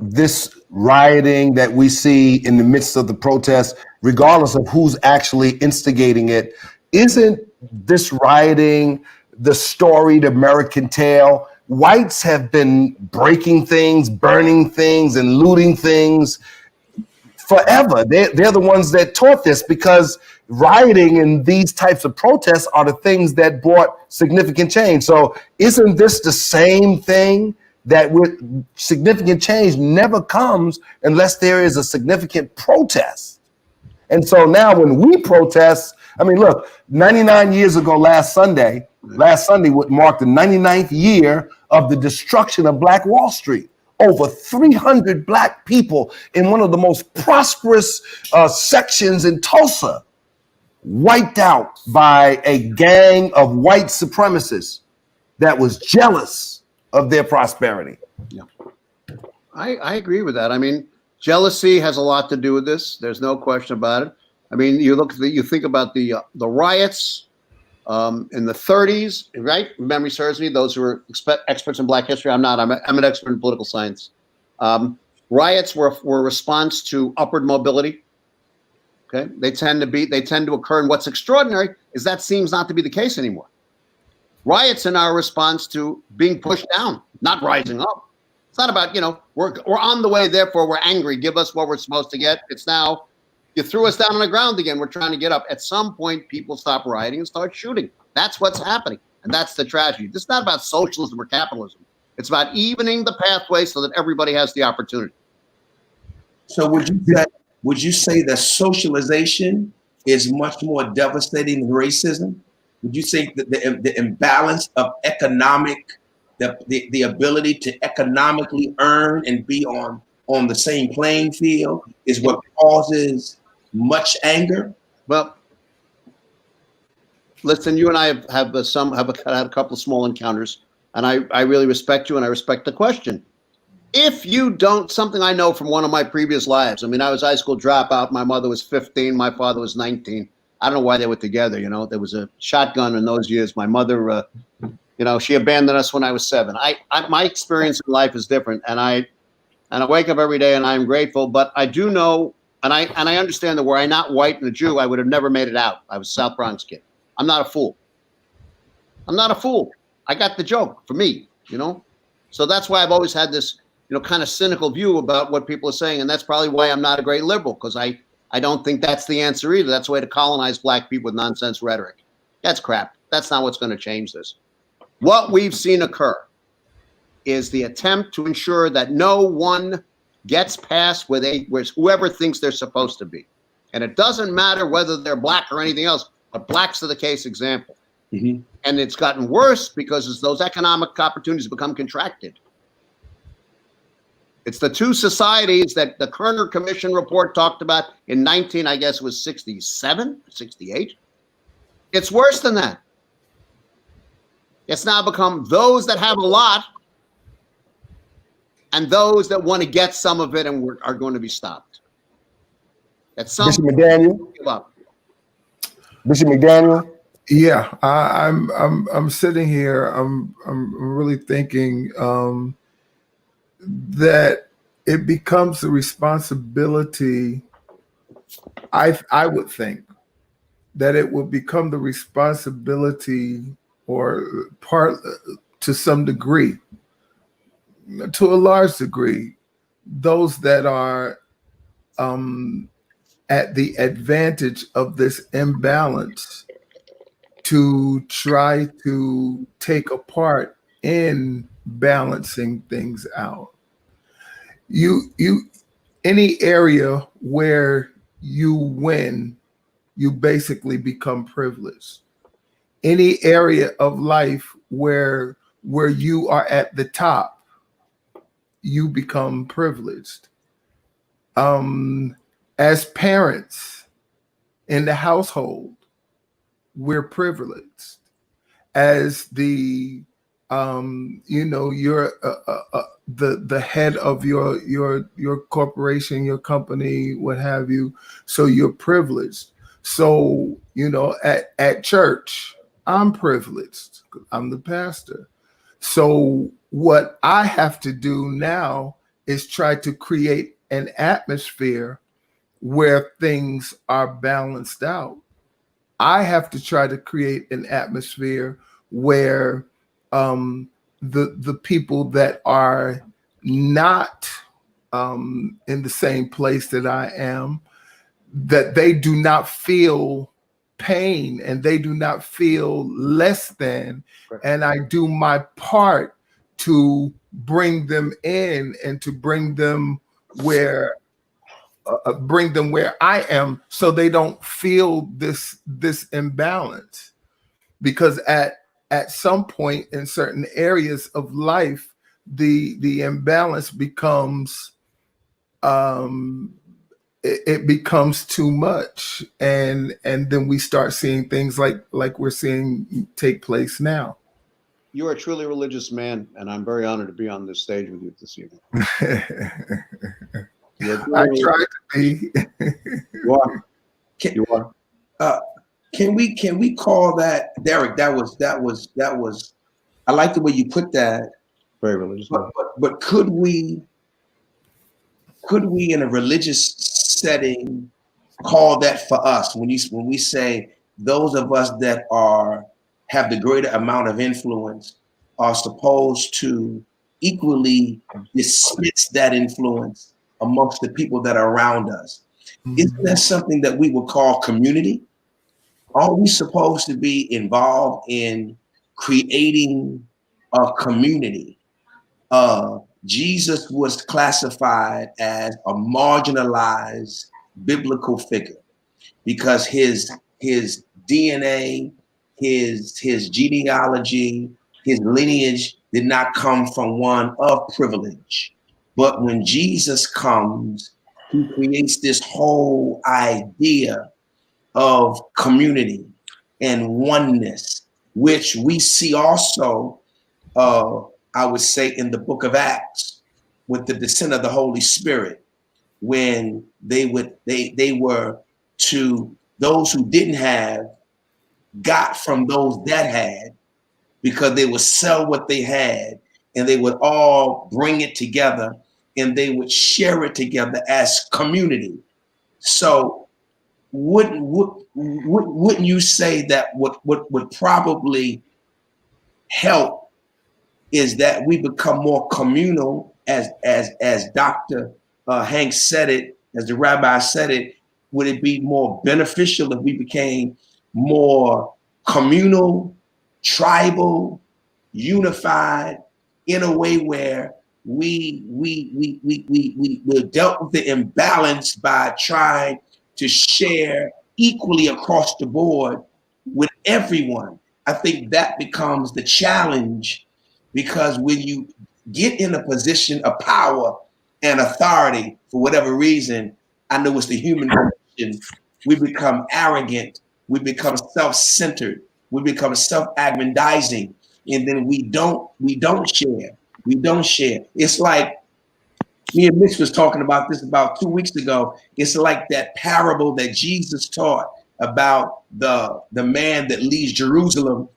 this rioting that we see in the midst of the protest, regardless of who's actually instigating it? Isn't this rioting the storied American tale? Whites have been breaking things, burning things, and looting things forever. They're the ones that taught this, because rioting and these types of protests are the things that brought significant change. So isn't this the same thing, that with significant change never comes unless there is a significant protest? And so now when we protest, I mean, look, 99 years ago, last Sunday would mark the 99th year of the destruction of Black Wall Street. Over 300 Black people in one of the most prosperous sections in Tulsa wiped out by a gang of white supremacists that was jealous of their prosperity. Yeah, I agree with that. I mean, jealousy has a lot to do with this. There's no question about it. I mean, you think about the riots in the 30s, right? Memory serves me. Those who are experts in Black history, I'm not. I'm an expert in political science. Riots were a response to upward mobility. Okay, they tend to occur. And what's extraordinary is that seems not to be the case anymore. Riots are now a response to being pushed down, not rising up. It's not about we're on the way, therefore we're angry. Give us what we're supposed to get. It's now, you threw us down on the ground again. We're trying to get up. At some point, people stop rioting and start shooting. That's what's happening. And that's the tragedy. This is not about socialism or capitalism. It's about evening the pathway so that everybody has the opportunity. So would you say would you say that socialization is much more devastating than racism? Would you say that the imbalance of the ability to economically earn and be on the same playing field is what causes much anger? Well, listen, you and I have had a couple of small encounters, and I really respect you, and I respect the question. If you don't, something I know from one of my previous lives. I mean, I was high school dropout. My mother was 15. My father was 19. I don't know why they were together. You know, there was a shotgun in those years. My mother, she abandoned us when I was 7. My experience in life is different, and I wake up every day and I'm grateful. But I do know, and I understand that were I not white and a Jew, I would have never made it out. I was a South Bronx kid. I'm not a fool. I got the joke for me, So that's why I've always had this, kind of cynical view about what people are saying. And that's probably why I'm not a great liberal, because I don't think that's the answer either. That's the way to colonize black people with nonsense rhetoric. That's crap. That's not what's going to change this. What we've seen occur is the attempt to ensure that no one gets past where whoever thinks they're supposed to be. And it doesn't matter whether they're black or anything else, but black's the case example. Mm-hmm. And it's gotten worse because as those economic opportunities become contracted. It's the two societies that the Kerner Commission report talked about in 67, 68. It's worse than that. It's now become those that have a lot and those that want to get some of it and are going to be stopped. Bishop McDaniel. Give up. Bishop McDaniel. Yeah, I'm sitting here. I'm really thinking that it becomes a responsibility. I would think that it would become the responsibility, or part to some degree, to a large degree, those that are at the advantage of this imbalance to try to take a part in balancing things out. Any area where you win, you basically become privileged. Any area of life where you are at the top, you become privileged. As parents in the household, we're privileged. As the you're the head of your corporation, your company, what have you. So you're privileged. So at church, I'm privileged. I'm the pastor. So what I have to do now is try to create an atmosphere where things are balanced out. I have to try to create an atmosphere where the people that are not in the same place that I am, that they do not feel pain and they do not feel less than. Right. And I do my part to bring them in and to bring them where I am, so they don't feel this imbalance. Because at some point in certain areas of life, the imbalance becomes it becomes too much, and then we start seeing things like we're seeing take place now. You are a truly religious man, and I'm very honored to be on this stage with you this evening. I try to be. You are. You are. Can we call that, Derek? That was. I like the way you put that. Very religious. But could we in a religious setting call that for us when we say those of us that have the greater amount of influence are supposed to equally dismiss that influence amongst the people that are around us? Mm-hmm. Isn't that something that we would call community? Are we supposed to be involved in creating a community? Jesus was classified as a marginalized biblical figure because his DNA, his genealogy, his lineage did not come from one of privilege. But when Jesus comes, he creates this whole idea of community and oneness, which we see also, I would say, in the book of Acts with the descent of the Holy Spirit, when they were to those who didn't have, got from those that had, because they would sell what they had and they would all bring it together and they would share it together as community. So wouldn't you say that what would probably help is that we become more communal, as Dr. Hanks said it, as the rabbi said it? Would it be more beneficial if we became more communal, tribal, unified, in a way where we dealt with the imbalance by trying to share equally across the board with everyone? I think that becomes the challenge, because when you get in a position of power and authority, for whatever reason, I know it's the human condition, we become arrogant, we become self-centered, we become self-aggrandizing, and then we don't share. We don't share. It's like me and Mitch was talking about this about 2 weeks ago. It's like that parable that Jesus taught about the man that leaves Jerusalem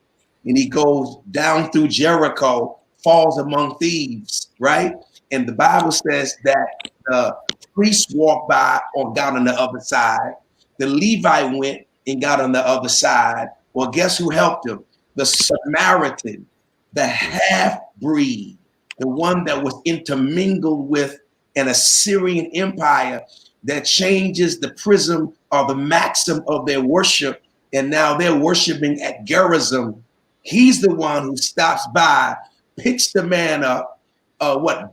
and he goes down through Jericho, falls among thieves, right? And the Bible says that the priest walked by or got on the other side. The Levite went and got on the other side. Well, guess who helped him? The Samaritan, the half-breed, the one that was intermingled with an Assyrian empire that changes the prism or the maxim of their worship. And now they're worshiping at Gerizim. He's the one who stops by, picks the man up,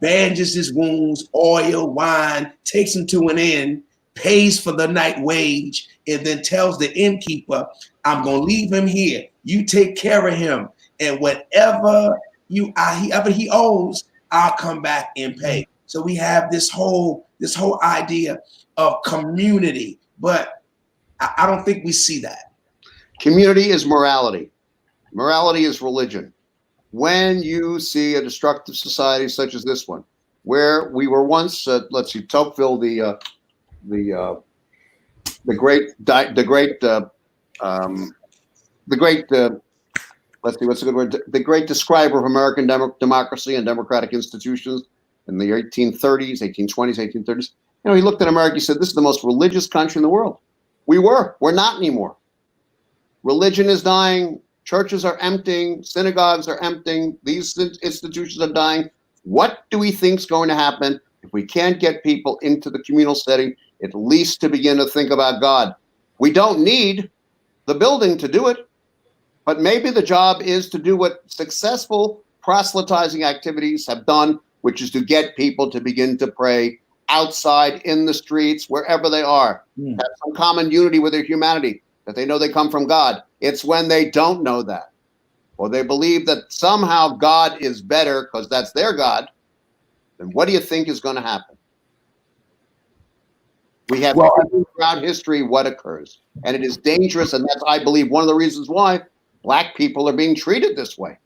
bandages his wounds, oil, wine, takes him to an inn, pays for the night wage, and then tells the innkeeper, I'm going to leave him here. You take care of him. And whatever he owes, I'll come back and pay. So we have this whole idea of community, but I don't think we see that. Community is morality. Morality is religion. When you see a destructive society such as this one, where we were once, Tocqueville, the great describer of American democracy and democratic institutions in the 1830s, 1820s, 1830s. He looked at America, he said, this is the most religious country in the world. We're not anymore. Religion is dying. Churches are emptying. Synagogues are emptying. These institutions are dying. What do we think is going to happen if we can't get people into the communal setting, at least to begin to think about God? We don't need the building to do it, but maybe the job is to do what successful proselytizing activities have done, which is to get people to begin to pray outside, in the streets, wherever they are. Have some common unity with their humanity, that they know they come from God. It's when they don't know that, or they believe that somehow God is better because that's their God, then what do you think is going to happen? We have throughout history what occurs, and it is dangerous, and that's, I believe, one of the reasons why Black people are being treated this way.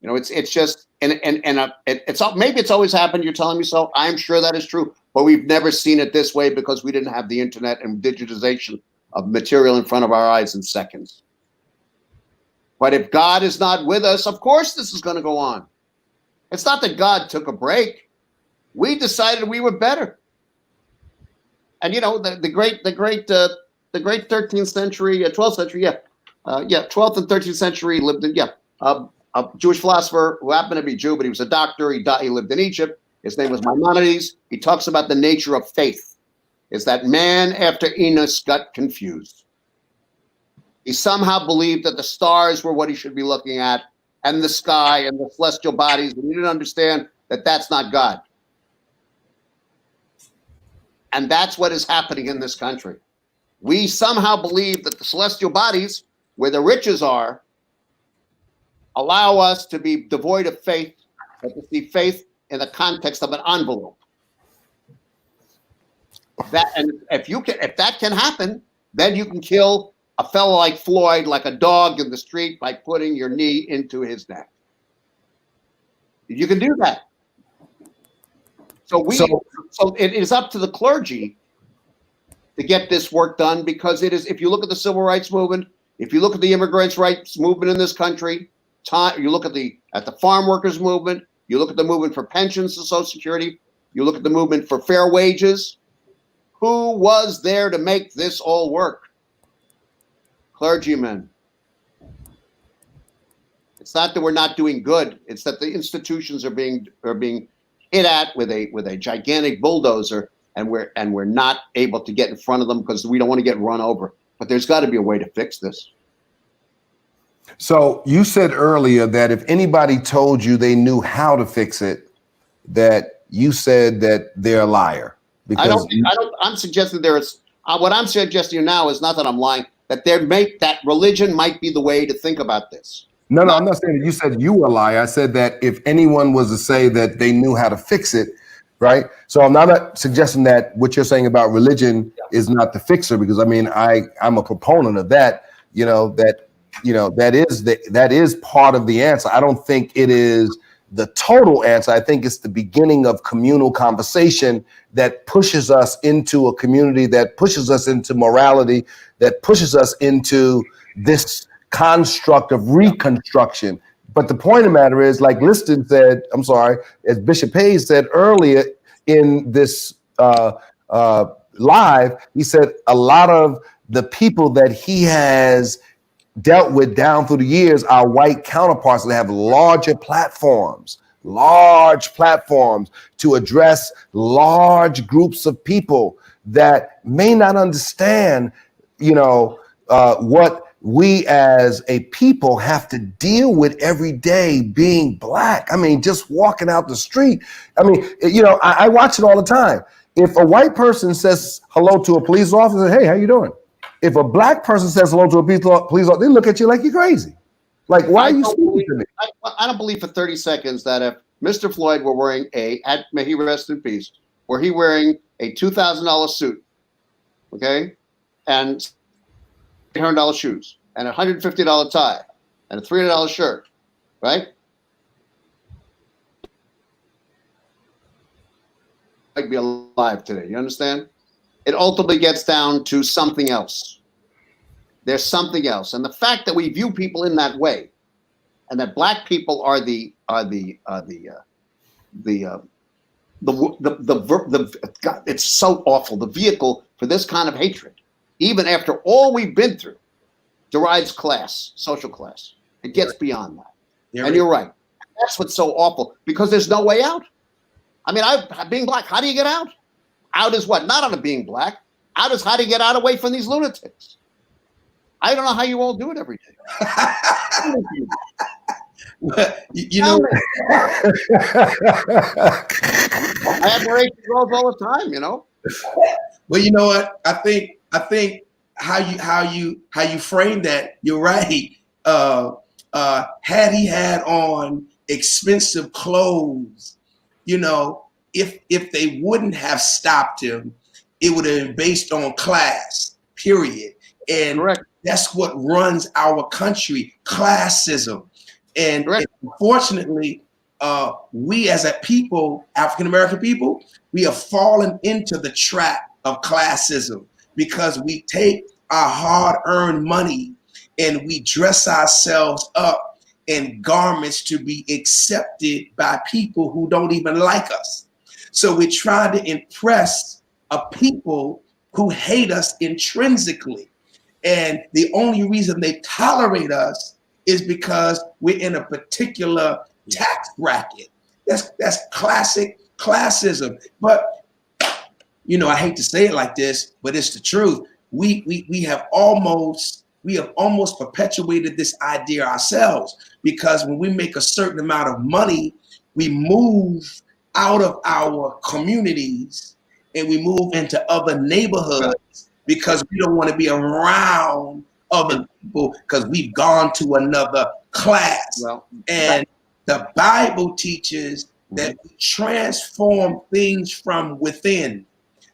It's just, maybe it's always happened. You're telling me so. I'm sure that is true, but we've never seen it this way because we didn't have the internet and digitization of material in front of our eyes in seconds. But if God is not with us, of course this is going to go on. It's not that God took a break. We decided we were better. And the great 13th century, 12th century, 12th and 13th century lived in, a Jewish philosopher who happened to be Jew, but he was a doctor. He lived in Egypt. His name was Maimonides. He talks about the nature of faith. Is that man after Enos got confused. He somehow believed that the stars were what he should be looking at, and the sky and the celestial bodies, and he didn't understand that that's not God. And that's what is happening in this country. We somehow believe that the celestial bodies, where the riches are, allow us to be devoid of faith, but to see faith in the context of an envelope. That, and if that can happen, then you can kill a fellow like Floyd like a dog in the street by putting your knee into his neck. You can do that. So it is up to the clergy to get this work done, because it is, if you look at the civil rights movement, if you look at the immigrants' rights movement in this country, you look at the farm workers movement, you look at the movement for pensions and Social Security, you look at the movement for fair wages, who was there to make this all work? Clergymen. It's not that we're not doing good, it's that the institutions are being hit at with a gigantic bulldozer, and we're not able to get in front of them because we don't want to get run over. But there's got to be a way to fix this. So you said earlier that if anybody told you they knew how to fix it, that you said that they're a liar. Because I'm suggesting what I'm suggesting now is not that I'm lying, that that religion might be the way to think about this. No, I'm not saying that you said you were a liar. I said that if anyone was to say that they knew how to fix it, right? So I'm not suggesting that what you're saying about religion is not the fixer, because I mean, I'm a proponent of that, that is part of the answer. I don't think it is the total answer. I think it's the beginning of communal conversation that pushes us into a community, that pushes us into morality, that pushes us into this construct of reconstruction. But the point of the matter is, like Liston said, as Bishop Hayes said earlier in this live, he said a lot of the people that he has dealt with down through the years are white counterparts that have large platforms to address large groups of people that may not understand, what we as a people have to deal with every day being Black. I mean, just walking out the street. I mean, I watch it all the time. If a white person says hello to a police officer, hey, how you doing? If a Black person says hello to a police officer, they look at you like you're crazy. Like, why are you speaking to me? I don't believe for 30 seconds that if Mr. Floyd were wearing may he rest in peace, were he wearing a $2,000 suit, okay, and $800 shoes, and a $150 tie, and a $300 shirt, right? I'd be alive today. You understand? It ultimately gets down to something else. There's something else, and the fact that we view people in that way, and that Black people are it's so awful. The vehicle for this kind of hatred, even after all we've been through, derives class, social class. It gets beyond that. And you're right. That's what's so awful, because there's no way out. I mean, being Black, how do you get out? Out is what? Not out of being Black. Out is how to get out away from these lunatics. I don't know how you all do it every day. I admire girls all the time, Well, you know what? I think how you frame that, you're right. Had he had on expensive clothes, if they wouldn't have stopped him, it would have been based on class, period. And correct. That's what runs our country, classism. And unfortunately, we as a people, African-American people, we have fallen into the trap of classism, because we take our hard-earned money and we dress ourselves up in garments to be accepted by people who don't even like us. So we're trying to impress a people who hate us intrinsically. And the only reason they tolerate us is because we're in a particular tax bracket. That's classic classism. But, I hate to say it like this, but it's the truth. We have almost perpetuated this idea ourselves, because when we make a certain amount of money, we move out of our communities and we move into other neighborhoods because we don't want to be around other people because we've gone to another class. Well, And the Bible teaches that we transform things from within,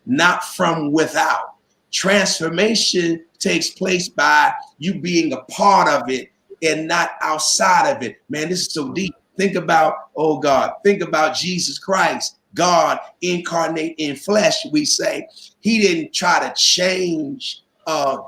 not from without. Transformation takes place by you being a part of it and not outside of it. Man, this is so deep. Think about, oh God, think about Jesus Christ, God incarnate in flesh, we say. He didn't try to change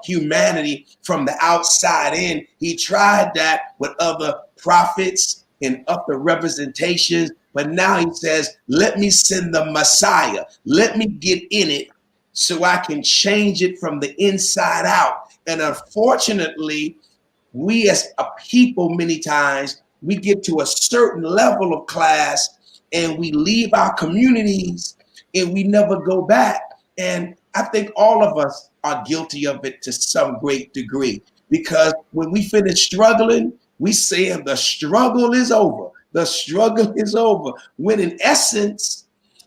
humanity from the outside in. He tried that with other prophets and other representations, but now he says, let me send the Messiah. Let me get in it so I can change it from the inside out. And unfortunately, we as a people, many times, we get to a certain level of class and we leave our communities and we never go back. And I think all of us are guilty of it to some great degree, because when we finish struggling, we say the struggle is over. The struggle is over. When in essence,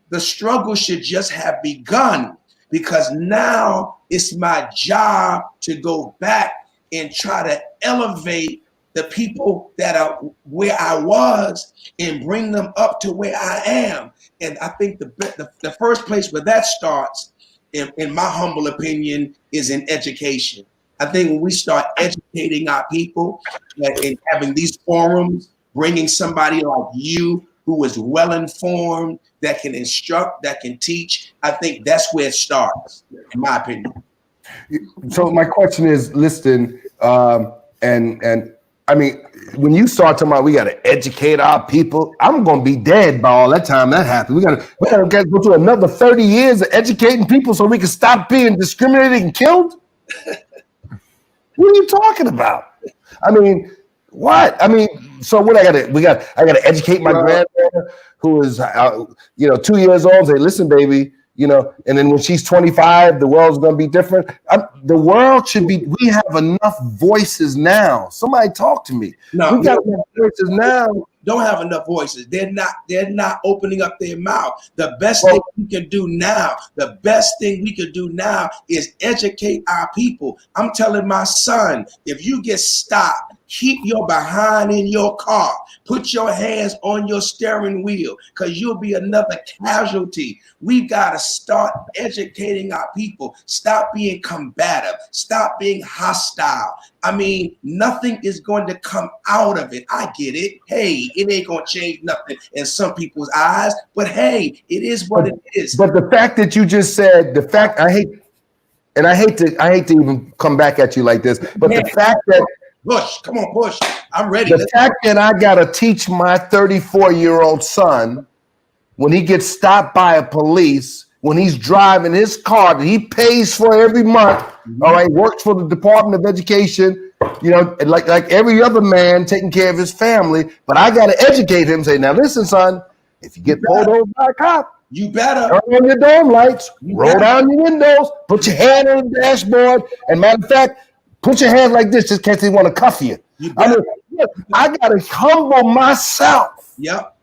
the struggle should just have begun, because now it's my job to go back and try to elevate the people that are where I was and bring them up to where I am. And I think the first place where that starts, in my humble opinion, is in education. I think when we start educating our people and having these forums, bringing somebody like you who is well informed, that can instruct, that can teach, I think that's where it starts, in my opinion. So my question is, listen, and I mean, when you start talking about we got to educate our people, I'm going to be dead by all that time that happens. We got to go through another 30 years of educating people so we can stop being discriminated and killed. What are you talking about? I mean, what? I mean, so what? I got to educate my granddaughter who is 2 years old. Say, listen, baby. And then when she's 25, the world's going to be different. The world should be, we have enough voices now. Somebody talk to me. No, we got enough voices now. Don't have enough voices. They're not opening up their mouth. The best thing we can do now is educate our people. I'm telling my son, if you get stopped, keep your behind in your car. Put your hands on your steering wheel, because you'll be another casualty. We've got to start educating our people. Stop being combative. Stop being hostile. I mean, nothing is going to come out of it. I get it. Hey, it ain't going to change nothing in some people's eyes, but hey, it is what it is. But the fact that you just said, I hate to even come back at you like this, but the fact that Push, come on, push. I'm ready. The fact that I got to teach my 34-year-old son when he gets stopped by a police, when he's driving his car that he pays for every month, all right, works for the Department of Education, like every other man taking care of his family, but I got to educate him, say, now listen, son, if you get pulled over by a cop, you better turn on your dome lights, roll down your windows, put your hand on the dashboard, and matter of fact, put your hand like this just in case they want to cuff you. I got to humble myself. Yep.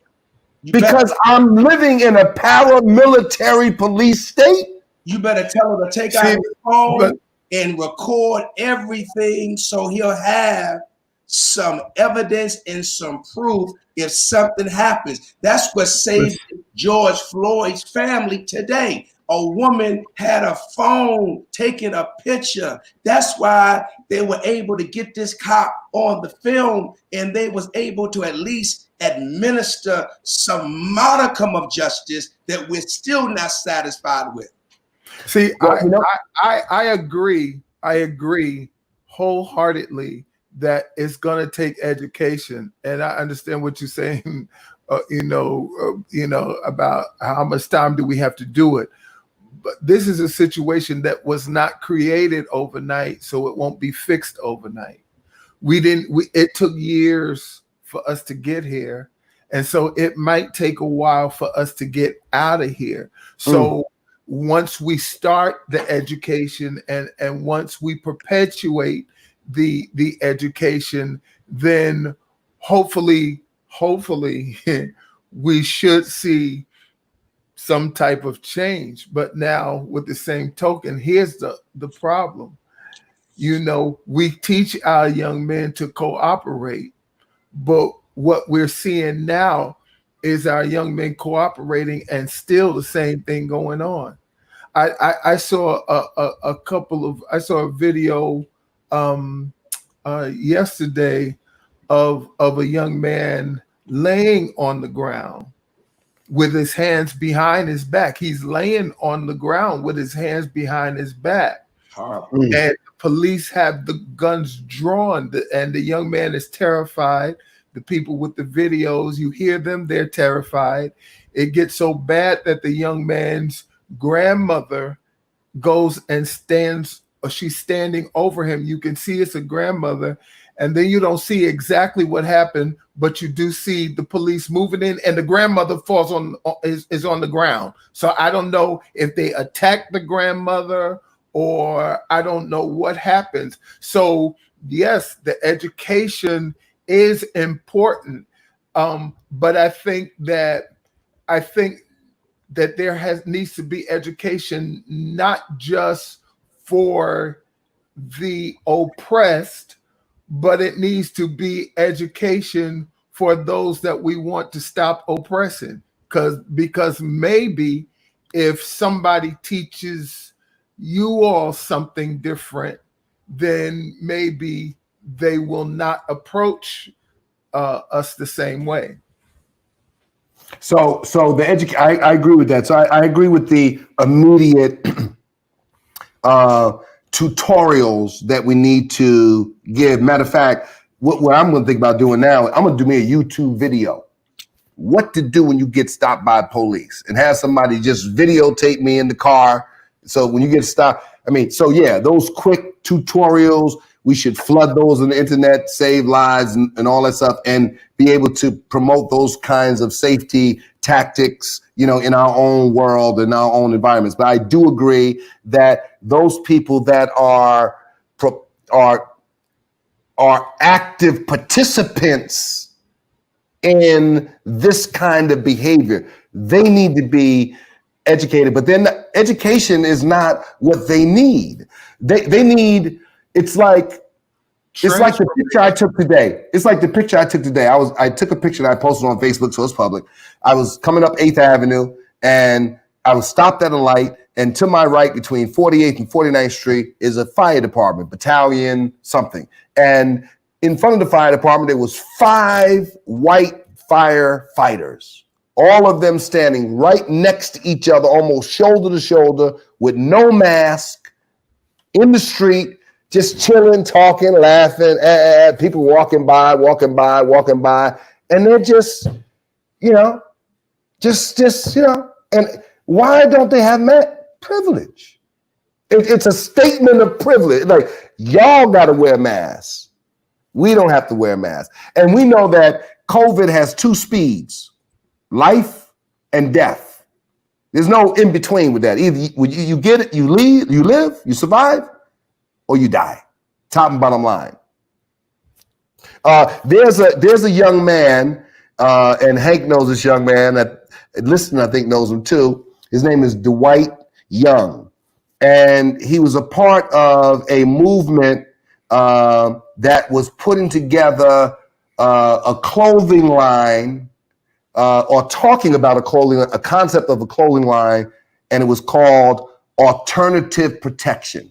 Because I'm living in a paramilitary police state. You better tell him to take out his phone and record everything so he'll have some evidence and some proof if something happens. That's what saved George Floyd's family today. A woman had a phone taking a picture. That's why they were able to get this cop on the film, and they was able to at least administer some modicum of justice that we're still not satisfied with. See, I agree. I agree wholeheartedly that it's going to take education, and I understand what you're saying. About how much time do we have to do it. But this is a situation that was not created overnight, so it won't be fixed overnight. It took years for us to get here. And so it might take a while for us to get out of here. So once we start the education and once we perpetuate the education, then hopefully we should see some type of change. But now with the same token, here's the problem. You know, we teach our young men to cooperate, but what we're seeing now is our young men cooperating and still the same thing going on. I saw I saw a video yesterday of a young man laying on the ground with his hands behind his back. He's laying on the ground with his hands behind his back. Horrible. And the police have the guns drawn, and the young man is terrified. The people with the videos, you hear them, they're terrified. It gets so bad that the young man's grandmother goes and stands, or she's standing over him. You can see it's a grandmother, and then you don't see exactly what happened, but you do see the police moving in, and the grandmother falls is on the ground. So I don't know if they attacked the grandmother, or I don't know what happens. So yes, the education is important, but I think that there needs to be education not just for the oppressed, but it needs to be education for those that we want to stop oppressing. Because maybe if somebody teaches you all something different, then maybe they will not approach us the same way. So the I agree with that. So I agree with the immediate tutorials that we need to give. Matter of fact, what I'm going to think about doing now, I'm going to do me a YouTube video. What to do when you get stopped by police, and have somebody just videotape me in the car. So when you get stopped, so yeah, those quick tutorials, we should flood those on the internet, save lives and all that stuff, and be able to promote those kinds of safety tactics, in our own world, in our own environments. But I do agree that those people that are active participants in this kind of behavior, they need to be educated. But then education is not what they need. They need. It's like the picture I took today. I took a picture that I posted on Facebook, so it's public. I was coming up 8th Avenue, and I was stopped at a light, and to my right, between 48th and 49th Street, is a fire department, battalion, something. And in front of the fire department, there was 5 white firefighters, all of them standing right next to each other, almost shoulder to shoulder, with no mask, in the street, just chilling, talking, laughing, people walking by, and they're just, and why don't they have privilege? It's a statement of privilege. Like, y'all got to wear masks. We don't have to wear masks. And we know that COVID has 2 speeds, life and death. There's no in between with that. Either you get it, you live, you survive, or you die. Top and bottom line. There's a young man, and Hank knows this young man. That Listen, I think knows him too. His name is Dwight Young, and he was a part of a movement that was putting together a clothing line, or talking about a concept of a clothing line, and it was called Alternative Protection.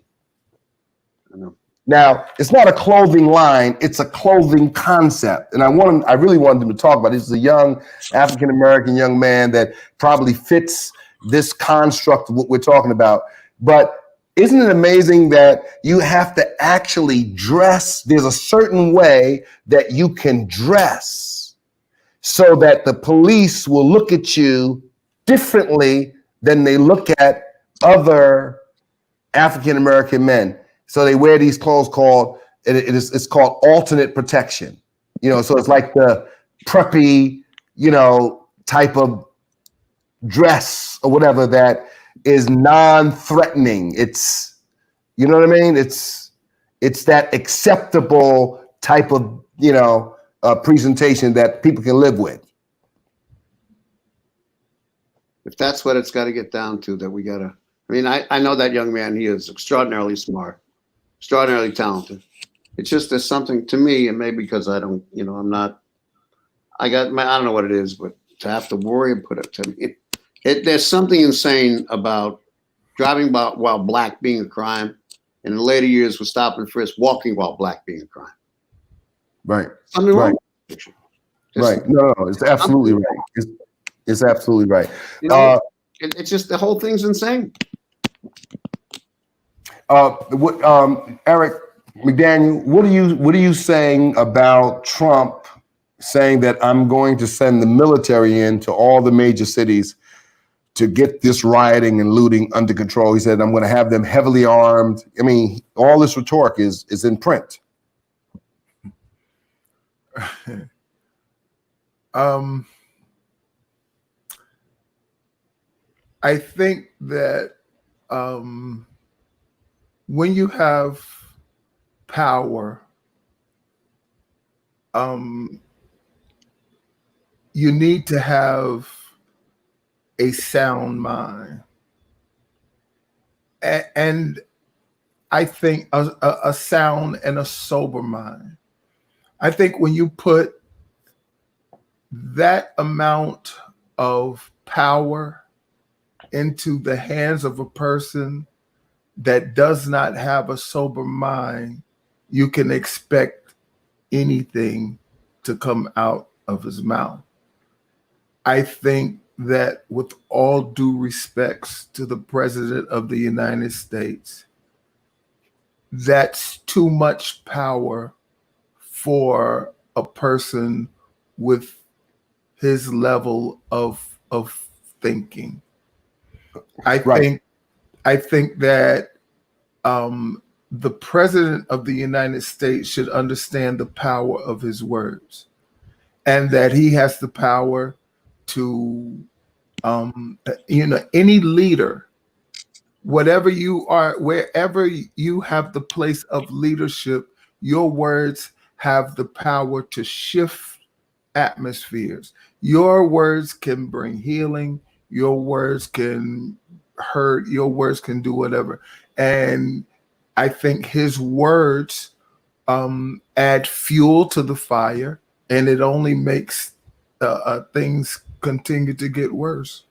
Now, it's not a clothing line, it's a clothing concept. And I really wanted him to talk about it. This is a young African-American young man that probably fits this construct of what we're talking about. But isn't it amazing that you have to actually dress? There's a certain way that you can dress so that the police will look at you differently than they look at other African-American men. So they wear these clothes it's called alternate protection. So it's like the preppy, type of dress or whatever that is non-threatening. It's, you know what I mean? It's that acceptable type of, presentation that people can live with. if that's what it's got to get down to, that we got to, I mean, I know that young man, he is extraordinarily smart, extraordinarily talented. It's just there's something to me, and maybe because I don't, I'm not, I don't know what it is, but to have to worry and put it to me, there's something insane about driving while black being a crime, and in later years with stop and frisk, walking while black being a crime. Right. Something wrong. Right. No, it's absolutely right. It's absolutely right. It's just the whole thing's insane. Eric McDaniel, what are you saying about Trump saying that I'm going to send the military into all the major cities to get this rioting and looting under control? He said, I'm going to have them heavily armed. I mean, all this rhetoric is in print. I think that when you have power, you need to have a sound mind. And I think a sound and a sober mind. I think when you put that amount of power into the hands of a person that does not have a sober mind, you can expect anything to come out of his mouth. I think that with all due respects to the President of the United States, that's too much power for a person with his level of thinking. I think that the President of the United States should understand the power of his words, and that he has the power to, any leader, whatever you are, wherever you have the place of leadership, your words have the power to shift atmospheres. Your words can bring healing. Your words can hurt. Your words can do whatever. And I think his words add fuel to the fire, and it only makes things continue to get worse.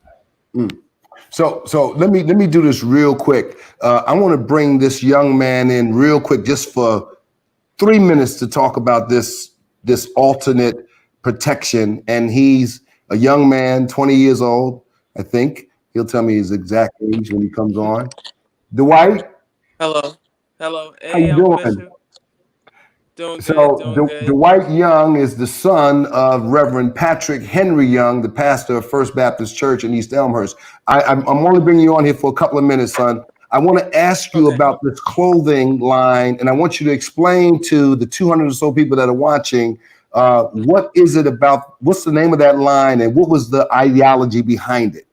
So let me do this real quick. I want to bring this young man in real quick, just for 3 minutes, to talk about this alternate protection. And he's a young man, 20 years old, I think. He'll tell me his exact age when he comes on. Dwight. Hello. How Hey, you I'm doing? Bishop. Doing good. Dwight Young is the son of Reverend Patrick Henry Young, the pastor of First Baptist Church in East Elmhurst. I'm only bringing you on here for a couple of minutes, son. I want to ask you about this clothing line, and I want you to explain to the 200 or so people that are watching, what is it about, what's the name of that line, and what was the ideology behind it?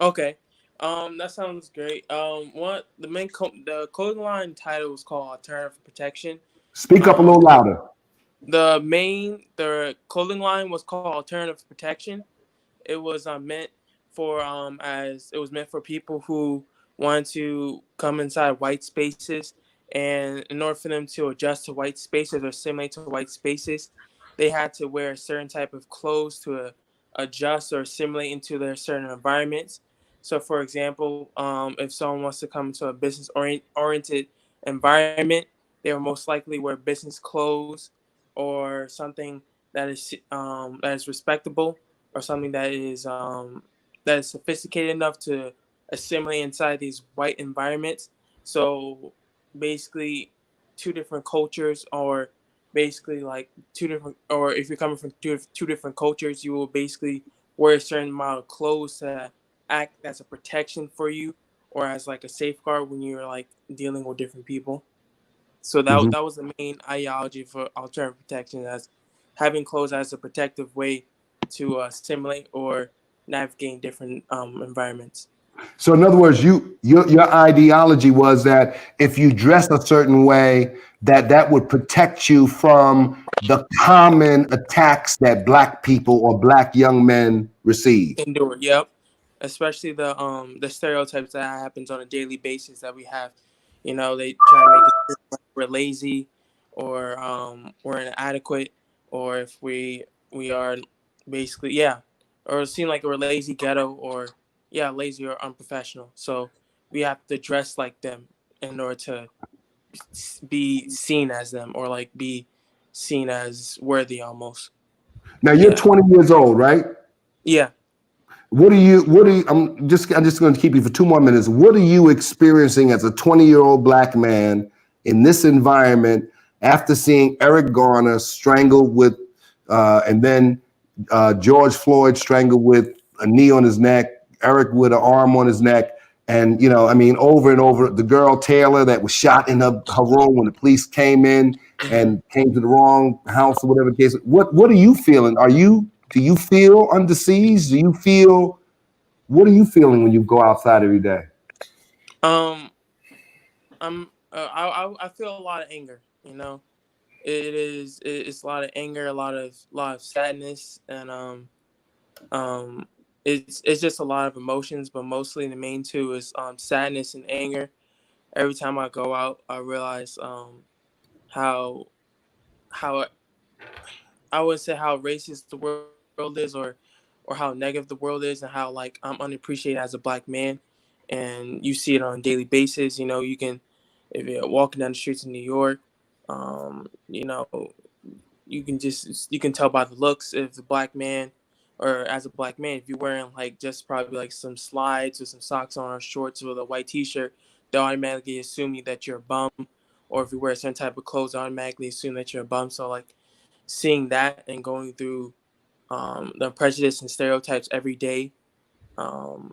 Okay. That sounds great. The clothing line title was called Alternative Protection. Speak up a little louder. The clothing line was called Alternative Protection. It was meant for people who wanted to come inside white spaces, and in order for them to adjust to white spaces or assimilate to white spaces, they had to wear a certain type of clothes to adjust or assimilate into their certain environments. So, for example, if someone wants to come into a business-oriented environment, they will most likely wear business clothes or something that is respectable, or something that is sophisticated enough to assimilate inside these white environments. So basically, two different cultures, or basically like or if you're coming from two different cultures, you will basically wear a certain amount of clothes to act as a protection for you, or as like a safeguard when you're like dealing with different people. So that was the main ideology for alternative protection, as having clothes as a protective way to assimilate or navigate different environments. So in other words, your ideology was that if you dress a certain way, that would protect you from the common attacks that Black people or Black young men receive. Endure. Yep. especially the stereotypes that happens on a daily basis that we have. You know, they try to make it seem like we're lazy, or we're inadequate, or if we are basically, yeah, or it seem like we're lazy, ghetto, or yeah, lazy or unprofessional. So we have to dress like them in order to be seen as them, or like be seen as worthy almost. Now you're Yeah. 20 years old, right? Yeah. What are you, I'm just going to keep you for 2 more minutes. What are you experiencing as a 20-year-old black man in this environment after seeing Eric Garner strangled with, and then George Floyd strangled with a knee on his neck, Eric with an arm on his neck, and, I mean, over and over, the girl Taylor that was shot in her room when the police came in and came to the wrong house or whatever the case. What are you feeling? Do you feel under siege? What are you feeling when you go outside every day? I feel a lot of anger. You know, it's a lot of anger, a lot of sadness, and it's just a lot of emotions. But mostly the main two is sadness and anger. Every time I go out, I realize how I would say how racist the world is, or how negative the world is, and how like I'm unappreciated as a black man. And you see it on a daily basis. You know, you can, if you're walking down the streets of New York, you know, you can tell by the looks if the black man, or as a black man, if you're wearing like just probably like some slides or some socks on or shorts with a white t-shirt, they automatically assume that you're a bum. Or if you wear a certain type of clothes, they automatically assume that you're a bum. So like seeing that and going through the prejudice and stereotypes every day,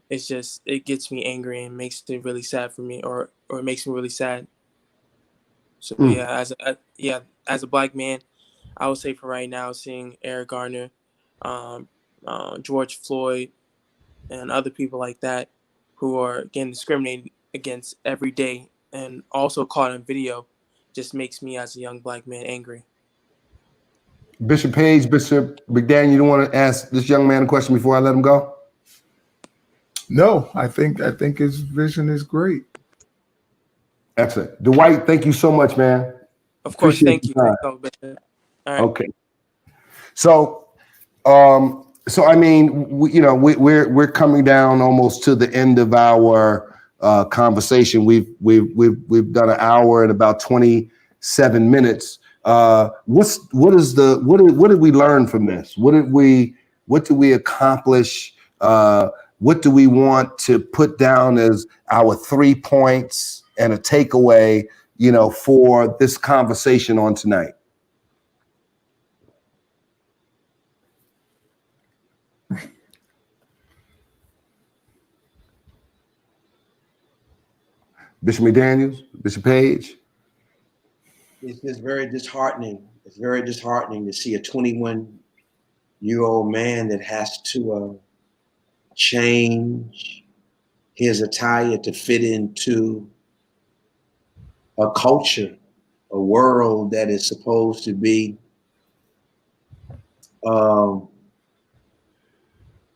it gets me angry and makes it really sad for me, or it makes me really sad. So as a black man, I would say for right now, seeing Eric Garner, George Floyd, and other people like that who are getting discriminated against every day and also caught on video, just makes me as a young black man angry. Bishop Page, Bishop McDaniel, you don't want to ask this young man a question before I let him go? No, I think his vision is great. Excellent. Dwight, thank you so much, man. Of course, Appreciate thank you. your time. All right. Okay. So I mean, we're coming down almost to the end of our conversation. We've done an hour and about 27 minutes. What did we learn from this? What did we accomplish? What do we want to put down as our 3 points and a takeaway, for this conversation on tonight? Bishop McDaniels, Bishop Page. It's just very disheartening. It's very disheartening to see a 21-year-old man that has to change his attire to fit into a culture, a world that is supposed to be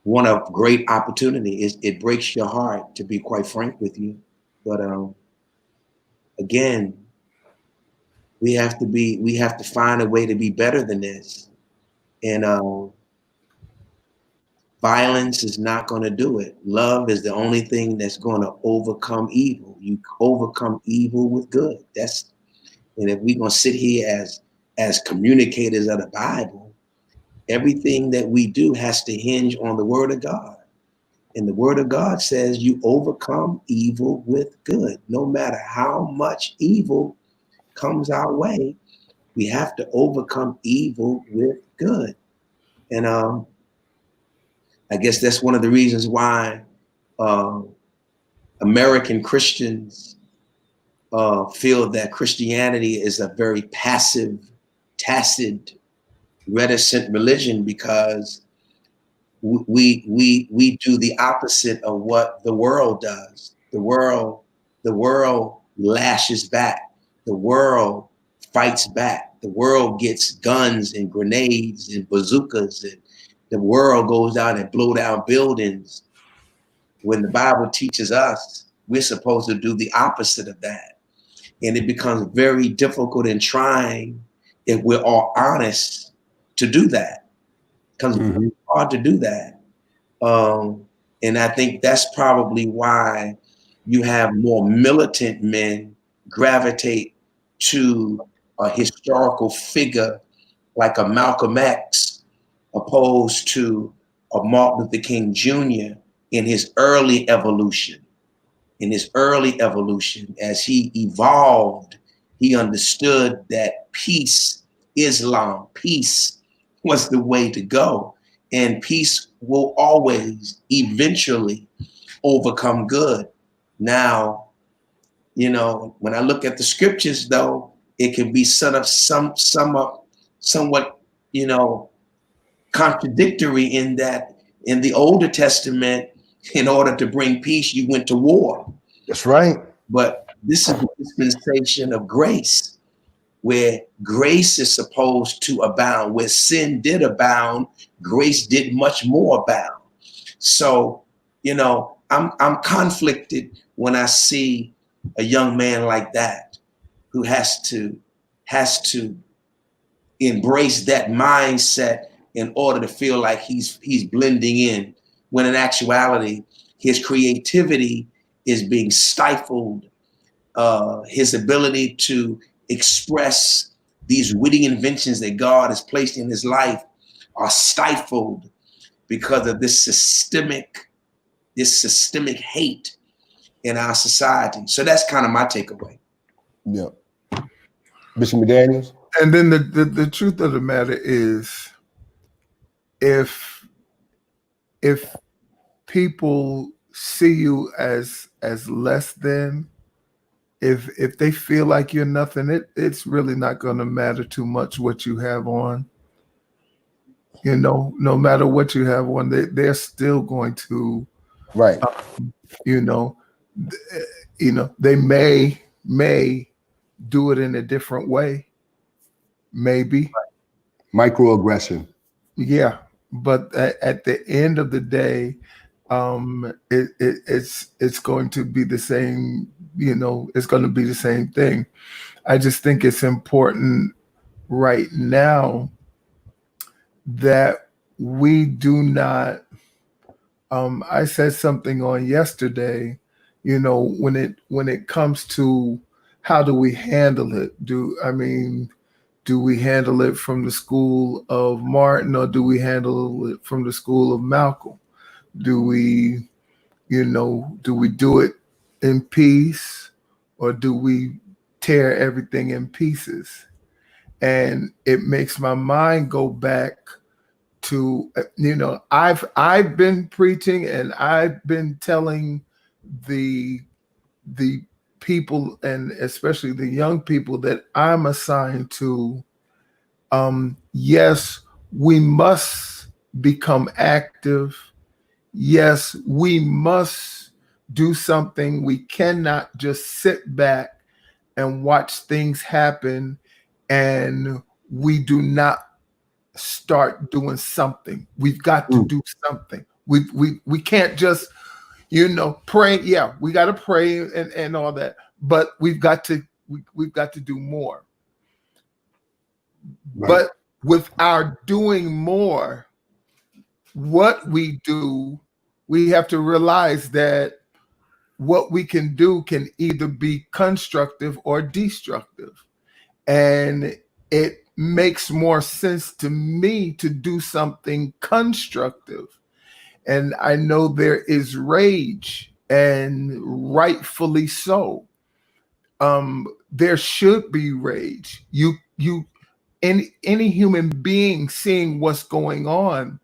one of great opportunity. It breaks your heart, to be quite frank with you. But again, we have to find a way to be better than this. And violence is not going to do it. Love is the only thing that's going to overcome evil. You overcome evil with good. And if we're going to sit here as communicators of the Bible, everything that we do has to hinge on the Word of God. And the Word of God says you overcome evil with good. No matter how much evil comes our way, we have to overcome evil with good. And I guess that's one of the reasons why American Christians feel that Christianity is a very passive, tacit, reticent religion, because we do the opposite of what the world does. The world lashes back. The world fights back. The world gets guns and grenades and bazookas, and the world goes out and blow down buildings. when the Bible teaches us, we're supposed to do the opposite of that. And it becomes very difficult and trying if we're all honest to do that. It becomes very hard to do that. And I think that's probably why you have more militant men gravitate to a historical figure like a Malcolm X, opposed to a Martin Luther King Jr. in his early evolution. In his early evolution, as he evolved, he understood that peace, Islam, peace was the way to go. And peace will always, eventually, overcome good. Now, you know, when I look at the scriptures, though, it can be somewhat, you know, contradictory in that in the Older Testament, in order to bring peace, you went to war. That's right. But this is the dispensation of grace, where grace is supposed to abound. Where sin did abound, grace did much more abound. So, you know, I'm conflicted when I see a young man like that who has to embrace that mindset in order to feel like he's blending in, when in actuality, his creativity is being stifled. His ability to express these witty inventions that God has placed in his life are stifled because of this systemic hate in our society. So that's kind of my takeaway. Yeah. Bishop McDaniels. And then the truth of the matter is, if people see you as less than, if they feel like you're nothing, it's really not going to matter too much what you have on. You know, no matter what you have on, they're still going to, Right. You know, they may do it in a different way, maybe. Microaggression. Yeah, but at the end of the day, it's going to be the same. You know, it's going to be the same thing. I just think it's important right now that we do not. I said something on yesterday. You know, when it comes to how do we handle it? Do we handle it from the school of Martin, or do we handle it from the school of Malcolm? Do we do it in peace, or do we tear everything in pieces? And it makes my mind go back to, you know, I've been preaching and I've been telling the people, and especially the young people that I'm assigned to, yes, we must become active. Yes, we must do something. We cannot just sit back and watch things happen and we do not start doing something. We've got to do something. We can't just, you know, pray. Yeah, we got to pray and all that, but we've got to do more. Right. But with our doing more, what we do, we have to realize that what we can do can either be constructive or destructive. And it makes more sense to me to do something constructive. And I know there is rage, and rightfully so. There should be rage. Any human being seeing what's going on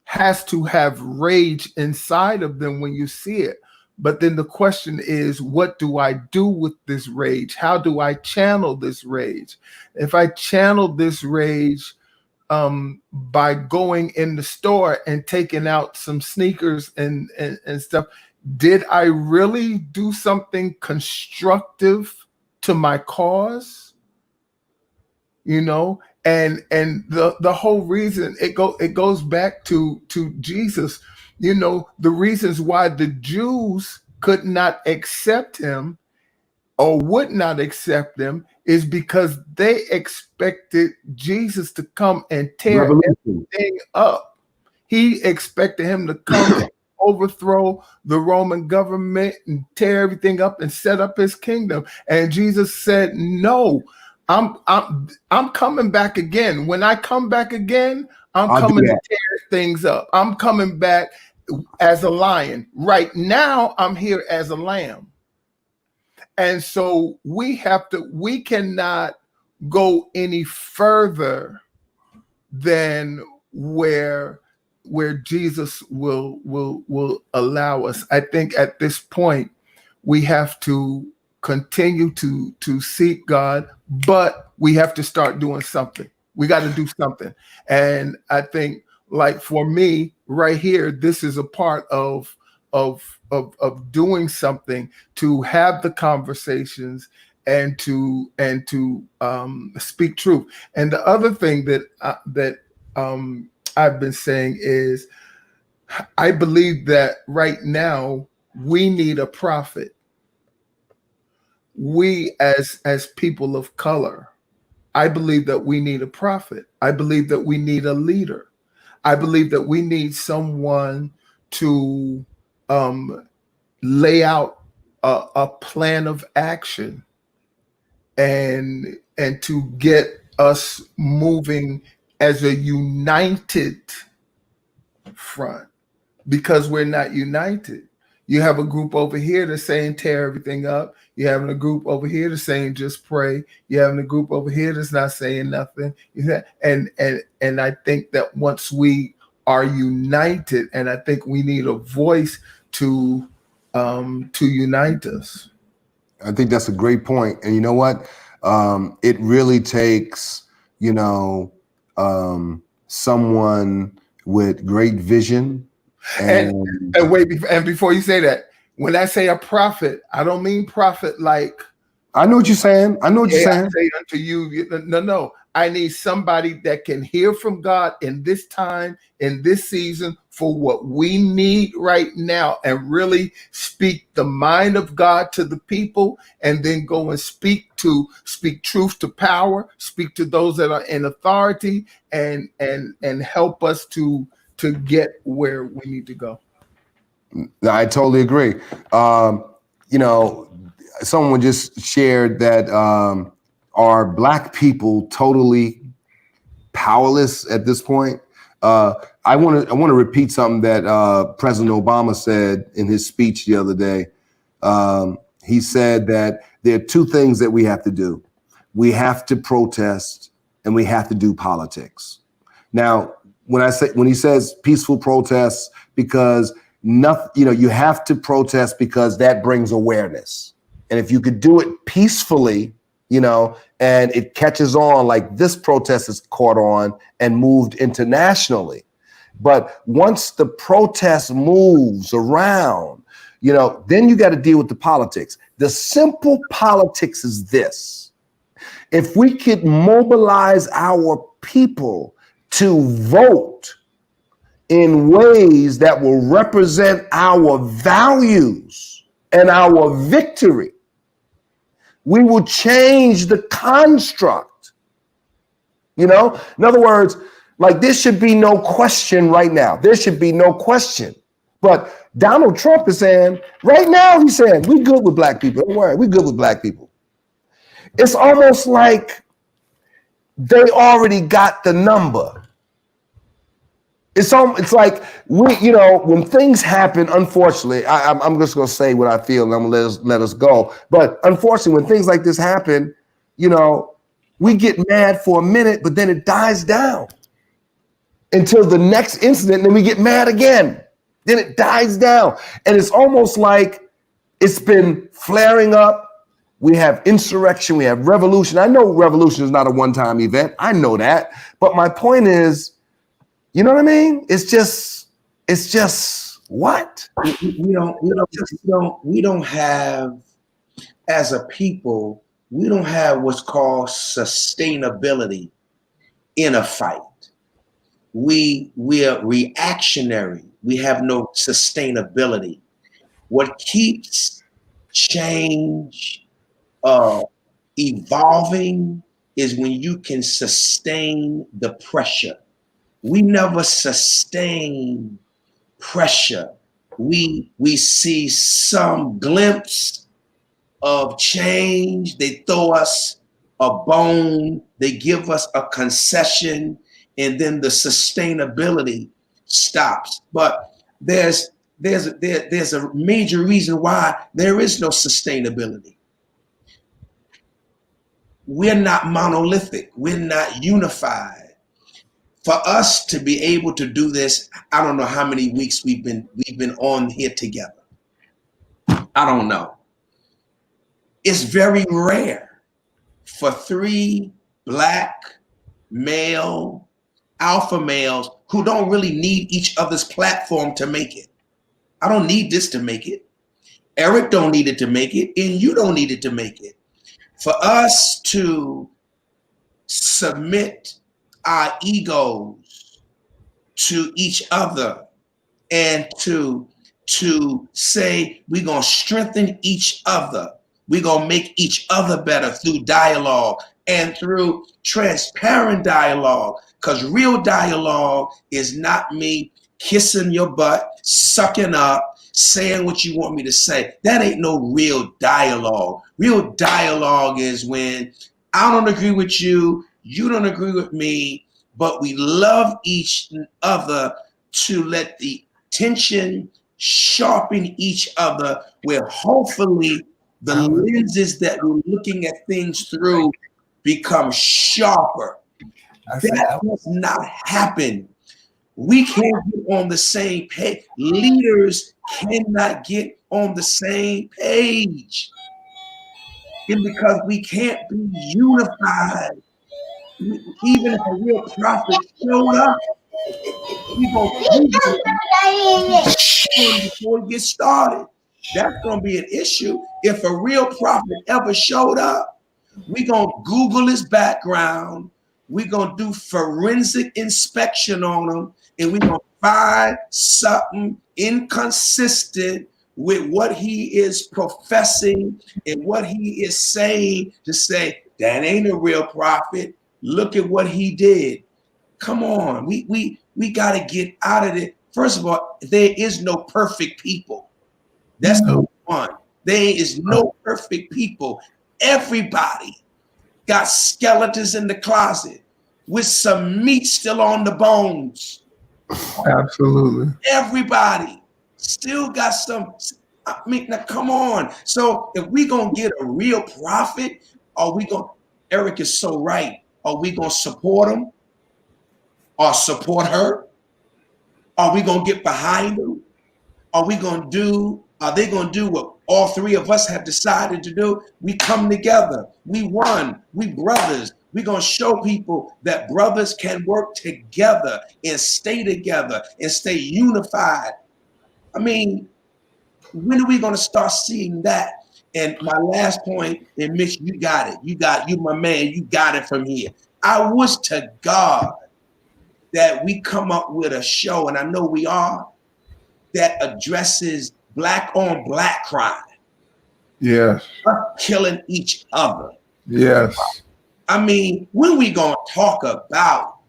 has to have rage inside of them when you see it. But then the question is, what do I do with this rage? How do I channel this rage? If I channel this rage by going in the store and taking out some sneakers and stuff, did I really do something constructive to my cause? You know, and the whole reason it goes back to Jesus. You know, the reasons why the Jews could not accept him or would not accept him is because they expected Jesus to come and tear everything up. He expected him to come and overthrow the Roman government and tear everything up and set up his kingdom. And Jesus said, no, I'm coming back again. When I come back again, I'm coming to tear things up. I'm coming back as a lion. Right now, I'm here as a lamb. And so we cannot go any further than where Jesus will allow us. I think at this point we have to continue to seek God, but we have to start doing something. We got to do something. And I think, like, for me right here, this is a part of doing something, to have the conversations and to speak truth. And the other thing that I've been saying is, I believe that right now we need a prophet. We as people of color, I believe that we need a prophet. I believe that we need a leader. I believe that we need someone to lay out a plan of action and to get us moving as a united front, because we're not united. You have a group over here that's saying tear everything up. You're having a group over here that's saying just pray. You're having a group over here that's not saying nothing. And I think that once we are united, and I think we need a voice to unite us. I think that's a great point. And you know what? It really takes, someone with great vision. And wait, and before you say that, when I say a prophet, I don't mean prophet like. I know what you're saying. I say unto you, no. I need somebody that can hear from God in this time, in this season, for what we need right now, and really speak the mind of God to the people, and then go and speak truth to power, speak to those that are in authority, and help us to get where we need to go. I totally agree. Someone just shared that are Black people totally powerless at this point? I want to repeat something that President Obama said in his speech the other day. He said that there are two things that we have to do. We have to protest, and we have to do politics. Now, when he says peaceful protests, because you have to protest because that brings awareness. And if you could do it peacefully, and it catches on, like this protest has caught on and moved internationally. But once the protest moves around, then you got to deal with the politics. The simple politics is this: if we could mobilize our people to vote in ways that will represent our values and our victory, we will change the construct. In other words, like, there should be no question right now. There should be no question. But Donald Trump is saying, right now, he's saying, we're good with Black people. Don't worry, we're good with Black people. It's almost like they already got the number. It's like when things happen, unfortunately, I'm just going to say what I feel, and I'm going to let us go. But unfortunately, when things like this happen, we get mad for a minute, but then it dies down until the next incident, and then we get mad again. Then it dies down. And it's almost like it's been flaring up. We have insurrection, we have revolution. I know revolution is not a one-time event. I know that. But my point is, you know what I mean? It's just what? We don't have, as a people, we don't have what's called sustainability in a fight. We're reactionary. We have no sustainability. What keeps change evolving is when you can sustain the pressure. We never sustain pressure. We see some glimpse of change. They throw us a bone, they give us a concession, and then the sustainability stops. But there's a major reason why there is no sustainability. We're not monolithic. We're not unified. For us to be able to do this, I don't know how many weeks we've been on here together. I don't know. It's very rare for 3 Black male alpha males who don't really need each other's platform to make it. I don't need this to make it. Eric don't need it to make it, and you don't need it to make it. For us to submit our egos to each other and to say we're going to strengthen each other, we're going to make each other better through dialogue and through transparent dialogue, because real dialogue is not me kissing your butt, sucking up, saying what you want me to say. That ain't no real dialogue. Real dialogue is when I don't agree with you, you don't agree with me, but we love each other to let the tension sharpen each other, where hopefully the lenses that we're looking at things through become sharper. That does not happen. We can't get on the same page. Leaders cannot get on the same page. And because we can't be unified, even if a real prophet showed up, we gonna before we get started. That's gonna be an issue. If a real prophet ever showed up, we gonna Google his background, we gonna do forensic inspection on him, and we gonna find something inconsistent with what he is professing and what he is saying to say, that ain't a real prophet. Look at what he did. Come on, we got to get out of it. First of all, there is no perfect people. That's number one. There is no perfect people. Everybody got skeletons in the closet with some meat still on the bones. Absolutely. Everybody still got some. I mean, now come on. So if we gonna get a real prophet, are we gonna? Eric is so right. Are we gonna support him or support her? Are we gonna get behind them? Are they gonna do what all 3 of us have decided to do? We come together. We one. We brothers. We're gonna show people that brothers can work together and stay together and stay unified. I mean, when are we gonna start seeing that? And my last point, and Mitch, you got it. You my man, you got it from here. I wish to God that we come up with a show, and I know we are, that addresses Black on Black crime. Yes. Us killing each other. Yes. I mean, when we gonna talk about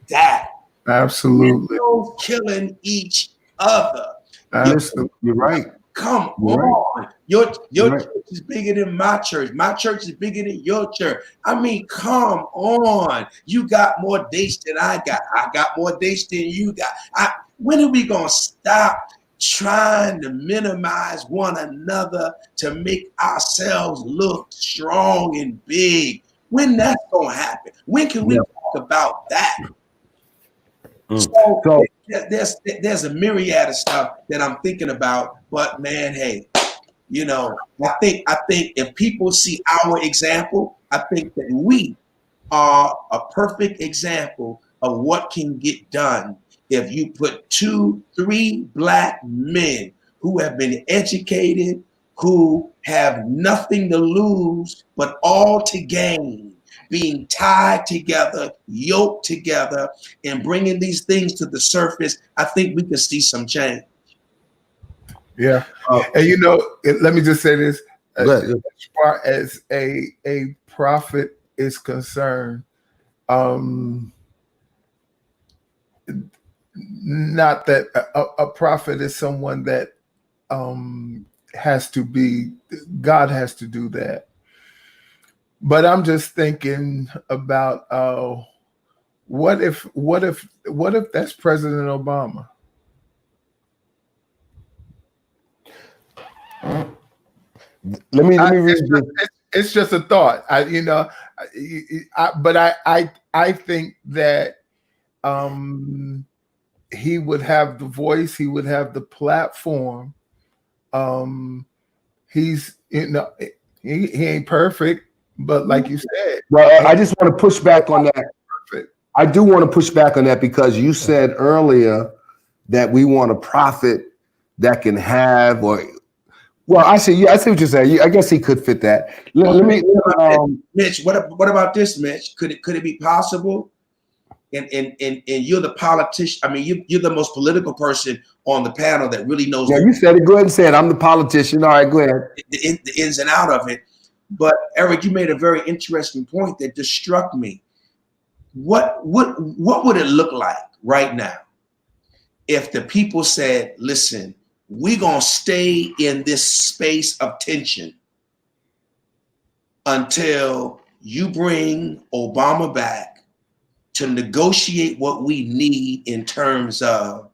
that? Absolutely. We're killing each other. Absolutely. You're right. Come You're on. Your Right. church is bigger than my church. My church is bigger than your church. I mean, come on. You got more dates than I got. I got more dates than you got. When are we going to stop trying to minimize one another to make ourselves look strong and big? When that's going to happen? When can we talk about that? So there's a myriad of stuff that I'm thinking about, but man, hey, you know, I think if people see our example, I think that we are a perfect example of what can get done if you put 2-3 Black men who have been educated, who have nothing to lose but all to gain, being tied together, yoked together, and bringing these things to the surface, I think we can see some change. Yeah. And let me just say this. Go ahead. As far as a prophet is concerned, not that a prophet is someone that has to be, God has to do that. But I'm just thinking about what if that's President Obama? Let me read this. It's just a thought. I think that he would have the voice, he would have the platform. He's he ain't perfect, but like you said, Well, I just want to push back on that. I do want to push back on that because you said earlier that we want a prophet that can have, well, I see what you're saying. I guess he could fit that. Mitch, what about this, Mitch? Could it be possible? And you're the politician. I mean, you're the most political person on the panel that really knows. Yeah, you said it. Go ahead and say it. I'm the politician. All right, go ahead. The ins and out of it. But Eric, you made a very interesting point that just struck me. What would it look like right now if the people said, "Listen, we're gonna stay in this space of tension until you bring Obama back to negotiate what we need in terms of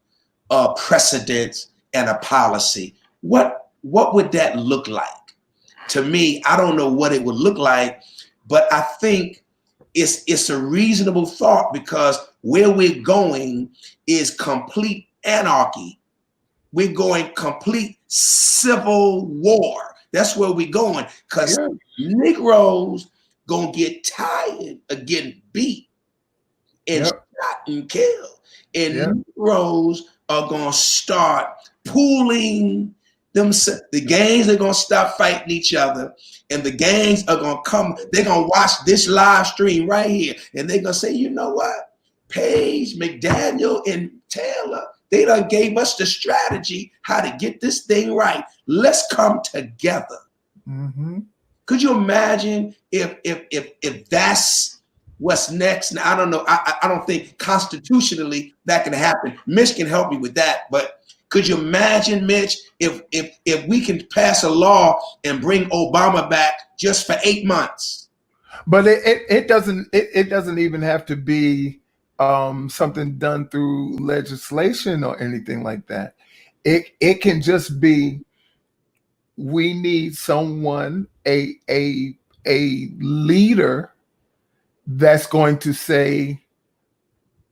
precedents and a policy"? What would that look like? To me, I don't know what it would look like, but I think it's a reasonable thought because where we're going is complete anarchy. We're going complete civil war. That's where we're going because Negroes gonna get tired of getting beat and shot and killed. And Negroes are gonna start pooling themselves. The gangs are gonna stop fighting each other, and the gangs are gonna come. They're gonna watch this live stream right here, and they're gonna say, "You know what? Page, McDaniel, and Taylor, they done gave us the strategy how to get this thing right. Let's come together." Mm-hmm. Could you imagine if that's what's next? Now, I don't know. I don't think constitutionally that can happen. Mitch can help me with that, but could you imagine, Mitch, if we can pass a law and bring Obama back just for 8 months? But it doesn't even have to be something done through legislation or anything like that. It can just be, we need someone, a leader that's going to say,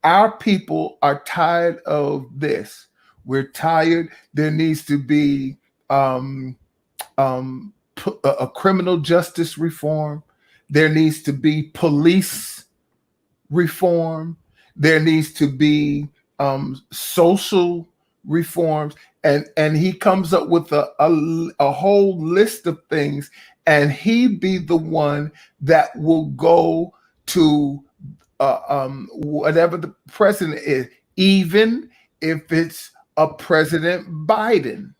our people are tired of this. We're tired. There needs to be a criminal justice reform. There needs to be police reform. There needs to be social reforms. And he comes up with a whole list of things, and he be the one that will go to whatever the president is, even if it's a President Biden.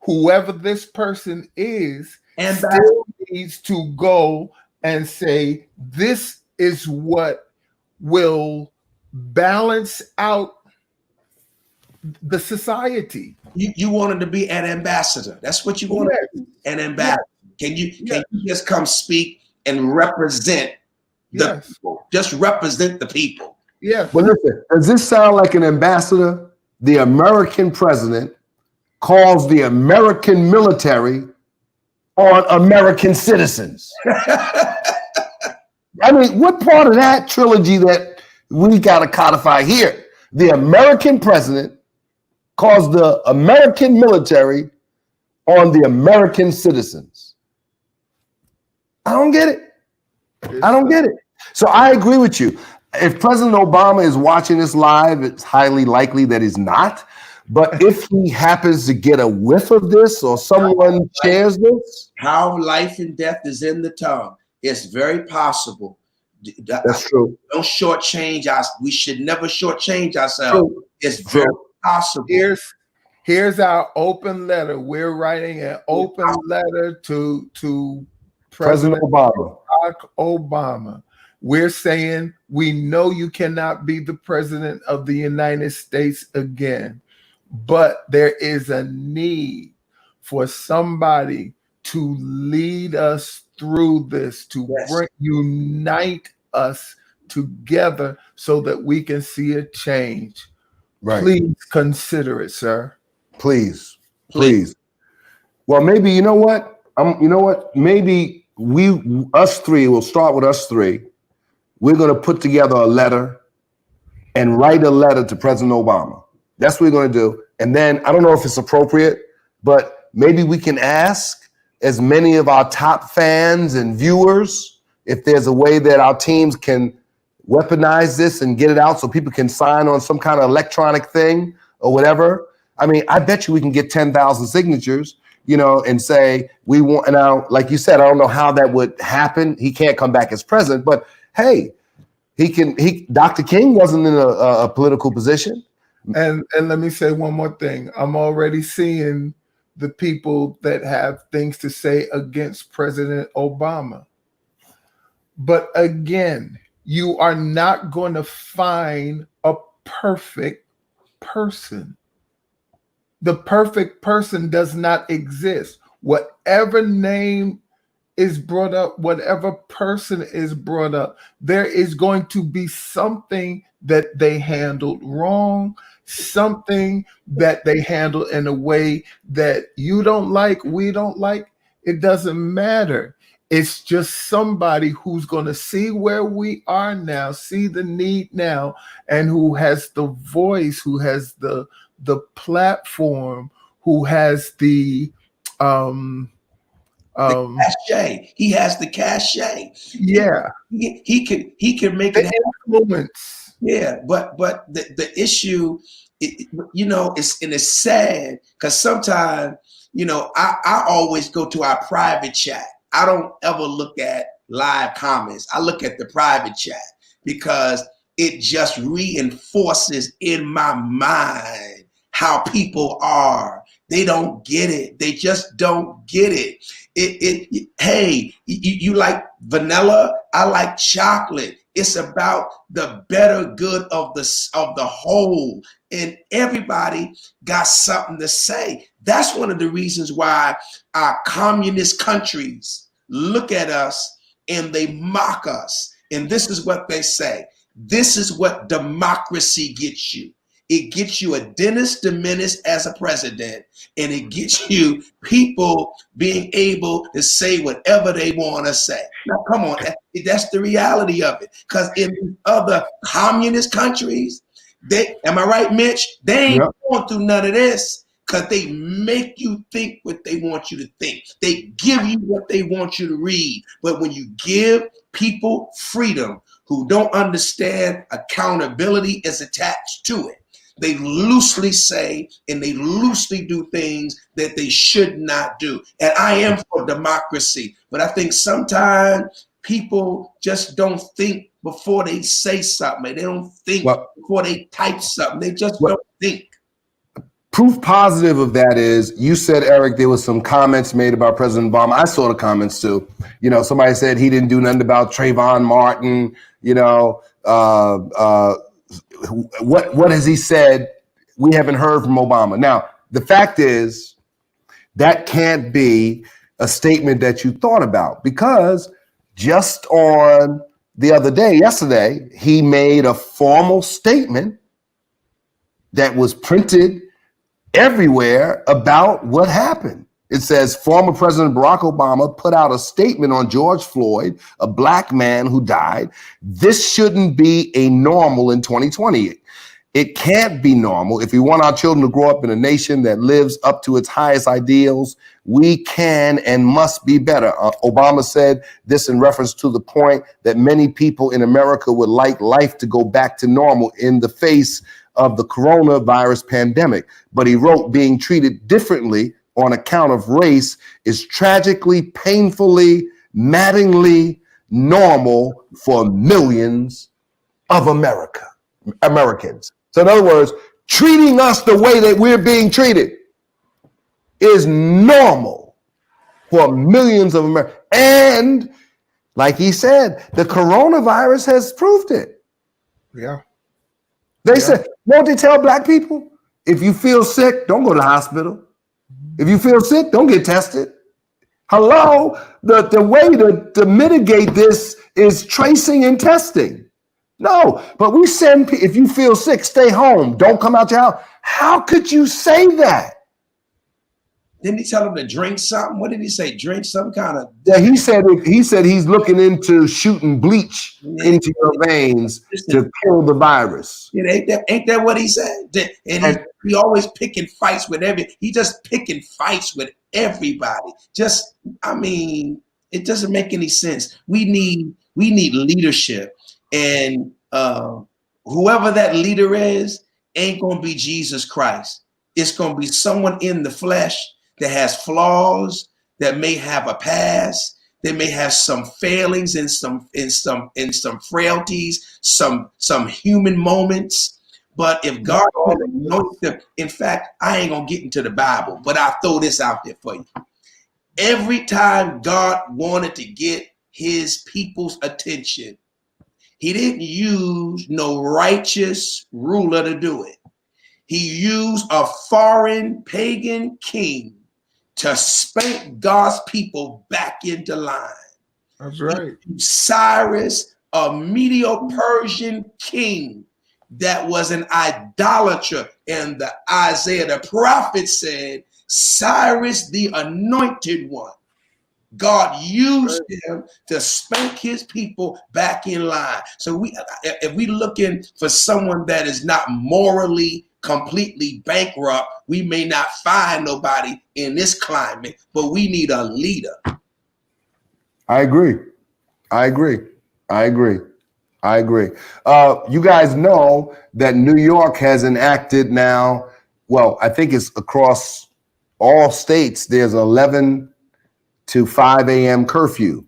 Whoever this person is, and still needs to go and say, this is what will balance out the society. You wanted to be an ambassador. That's what you wanted. Yes. An ambassador. Can you just come speak and represent the people? Just represent the people. Yeah. Well, listen, does this sound like an ambassador? The American president calls the American military on American citizens. I mean, what part of that trilogy that we got to codify here? The American president calls the American military on the American citizens. I don't get it. I don't get it. So I agree with you. If President Obama is watching this live, it's highly likely that he's not. But if he happens to get a whiff of this or someone shares this. How life and death is in the tongue. It's very possible. That's true. Don't shortchange us. We should never shortchange ourselves. True. It's very possible. Here's our open letter. We're writing an open letter to President Obama. Barack Obama. We're saying we know you cannot be the president of the United States again, but there is a need for somebody to lead us through this, to unite us together so that we can see a change. Right. Please consider it, sir. Please. Well, maybe you know what? Maybe us three. We'll start with us three. We're going to put together a letter and write a letter to President Obama. That's what we're going to do. And then I don't know if it's appropriate, but maybe we can ask as many of our top fans and viewers if there's a way that our teams can weaponize this and get it out so people can sign on some kind of electronic thing or whatever. I mean, I bet you we can get 10,000 signatures, and say we want. And now, like you said, I don't know how that would happen. He can't come back as president, but hey, Dr. King wasn't in a political position. And let me say one more thing. I'm already seeing the people that have things to say against President Obama. But again, you are not going to find a perfect person. The perfect person does not exist. Whatever name is brought up, whatever person is brought up, there is going to be something that they handled wrong, something that they handled in a way that you don't like, we don't like. It doesn't matter. It's just somebody who's going to see where we are now, see the need now, and who has the voice, who has the platform, who has the cachet. He has the cachet. Yeah. He can make it influence. Yeah, but the issue, it's sad because sometimes, I always go to our private chat. I don't ever look at live comments. I look at the private chat because it just reinforces in my mind how people are. They don't get it. They just don't get it. Hey, you like vanilla? I like chocolate. It's about the better good of the whole, and everybody got something to say. That's one of the reasons why our communist countries look at us and they mock us. And this is what they say. This is what democracy gets you. It gets you a Dennis the Menace as a president, and it gets you people being able to say whatever they want to say. Now, come on, that's the reality of it. Because in other communist countries, am I right, Mitch? They ain't going through none of this because they make you think what they want you to think. They give you what they want you to read. But when you give people freedom who don't understand accountability is attached to it, they loosely say and they loosely do things that they should not do. And I am for democracy, but I think sometimes people just don't think before they say something. They don't think before they type something. They just don't think. Proof positive of that is you said, Eric, there was some comments made about President Obama. I saw the comments too. Somebody said he didn't do nothing about Trayvon Martin, what has he said? We haven't heard from Obama. Now, the fact is that can't be a statement that you thought about because just on the other day, yesterday, he made a formal statement that was printed everywhere about what happened. It says former President Barack Obama put out a statement on George Floyd, a black man who died. This shouldn't be a normal in 2020. It can't be normal. If we want our children to grow up in a nation that lives up to its highest ideals, we can and must be better. Obama said this in reference to the point that many people in America would like life to go back to normal in the face of the coronavirus pandemic. But he wrote, being treated differently on account of race is tragically, painfully, maddeningly normal for millions of Americans. So in other words, treating us the way that we're being treated is normal for millions of Americans. And like he said, the coronavirus has proved it. Yeah. They said, won't they tell black people, if you feel sick, don't go to the hospital. If you feel sick, don't get tested. Hello, the way to mitigate this is tracing and testing. No, but we send, if you feel sick, stay home. Don't come out your house. How could you say that? Didn't he tell them to drink something? What did he say? Drink some kind of. Yeah, he said he's looking into shooting bleach into your veins to kill the virus. Ain't that what he said? And he always picking fights with he just picking fights with everybody. It doesn't make any sense. We need leadership, and whoever that leader is ain't gonna be Jesus Christ. It's gonna be someone in the flesh that has flaws, that may have a past, they may have some failings and some frailties, some human moments. But if God knows them, in fact, I ain't gonna get into the Bible, but I'll throw this out there for you. Every time God wanted to get his people's attention, he didn't use no righteous ruler to do it. He used a foreign pagan king to spank God's people back into line. That's right. Cyrus, a Medo-Persian king that was an idolater, and the Isaiah the prophet said, Cyrus the anointed one, God used him to spank his people back in line. So if we looking for someone that is not morally completely bankrupt, we may not find nobody in this climate, but we need a leader. I agree. You guys know that New York has enacted now, well, I think it's across all states, there's 11 to 5 a.m. curfew.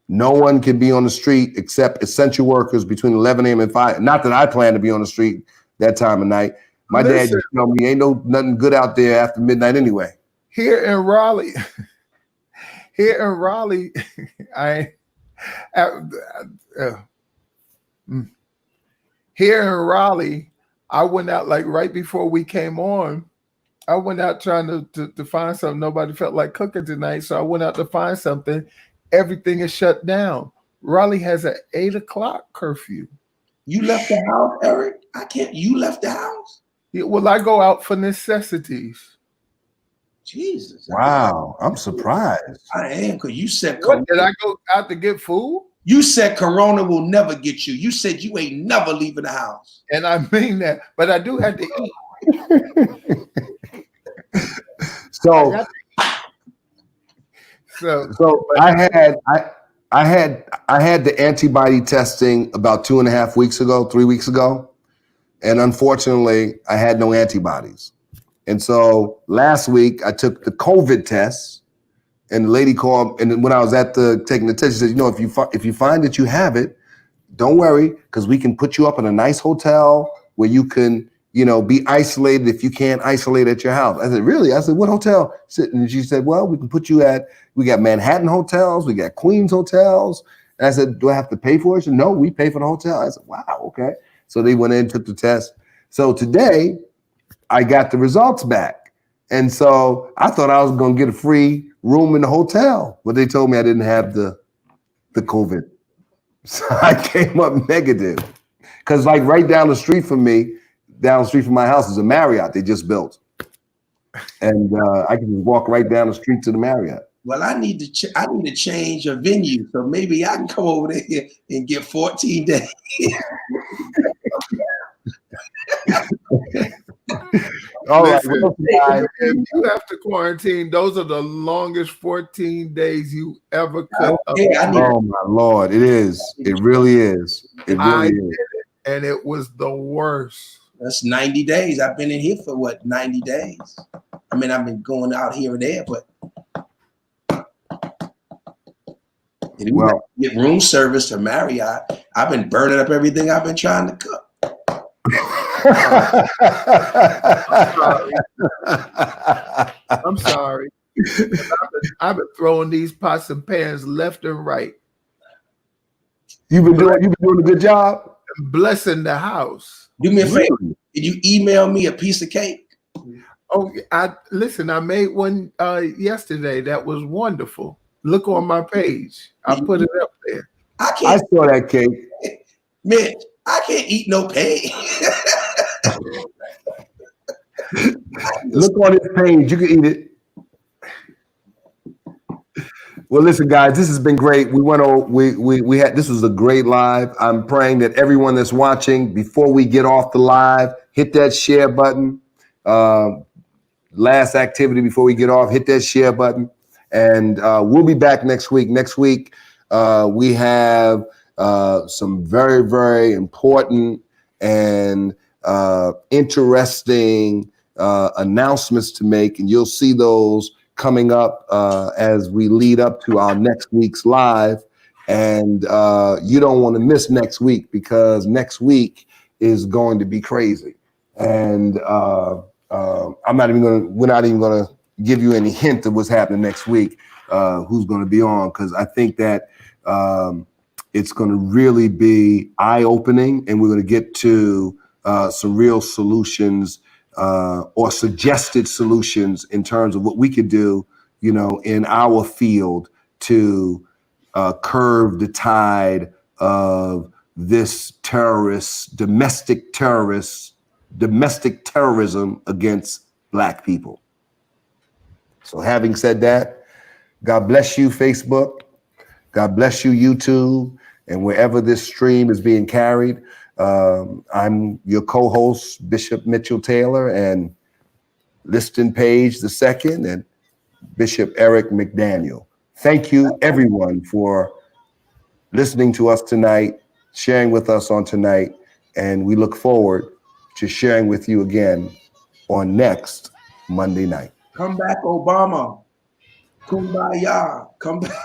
No one can be on the street except essential workers between 11 a.m. and 5. Not that I plan to be on the street that time of night. My dad just told me ain't nothing good out there after midnight anyway. Here in Raleigh, I went out like right before we came on. I went out trying to find something. Nobody felt like cooking tonight, so I went out to find something. Everything is shut down. Raleigh has an 8 o'clock curfew. You left the house, Eric? You left the house? Yeah, well, I go out for necessities. Jesus. Wow, I'm surprised. I am, because you said Did I go out to get food? You said Corona will never get you. You said you ain't never leaving the house. And I mean that, but I do have to eat. So I had the antibody testing about 3 weeks ago. And unfortunately, I had no antibodies. And so last week I took the COVID test, and the lady called, and when I was taking the test, she said, if you find that you have it, don't worry, because we can put you up in a nice hotel where you can, be isolated if you can't isolate at your house. I said, really? I said, what hotel? And she said, well, we can put you we got Manhattan hotels, we got Queens hotels. And I said, do I have to pay for it? She said, no, we pay for the hotel. I said, wow, okay. So they went in, took the test. So today I got the results back. And so I thought I was going to get a free room in the hotel, but they told me I didn't have the COVID. So I came up negative, because like right down the street from my house is a Marriott they just built. And I can just walk right down the street to the Marriott. Well, I need to change a venue, so maybe I can come over there and get 14 days. All right. If you have to quarantine, those are the longest 14 days you ever could. Oh my Lord, it is. It really is. It really is. And it was the worst. That's 90 days. I've been in here for 90 days. I mean, I've been going out here and there, but And we Well, get room service to Marriott. I've been burning up everything I've been trying to cook. I'm sorry. I've been throwing these pots and pans left and right, you've been doing a good job. blessing the house. Do me a favor. Really? Can you email me a piece of cake? Oh, I made one yesterday that was wonderful. Look on my page. I put it up there. I I can't, saw that cake. Mitch, I can't eat no cake. Look on his page. You can eat it. Well, listen, guys, this has been great. We had this was a great live. I'm praying that everyone that's watching, before we get off the live, hit that share button. Last activity before we get off, hit that share button, and we'll be back next week. Next week, we have some very, very important and interesting announcements to make, and you'll see those coming up as we lead up to our next week's live. And you don't want to miss next week, because next week is going to be crazy. And we're not even going to give you any hint of what's happening next week, who's going to be on, because I think that it's going to really be eye-opening, and we're going to get to some real solutions or suggested solutions in terms of what we could do, in our field to curb the tide of this domestic terrorism against Black people. So having said that, God bless you, Facebook. God bless you, YouTube, and wherever this stream is being carried. I'm your co-host, Bishop Mitchell Taylor, and Liston Page II, and Bishop Eric McDaniel. Thank you, everyone, for listening to us tonight, sharing with us on tonight, and we look forward to sharing with you again on next Monday night. Come back, Obama. Kumbaya. Come back.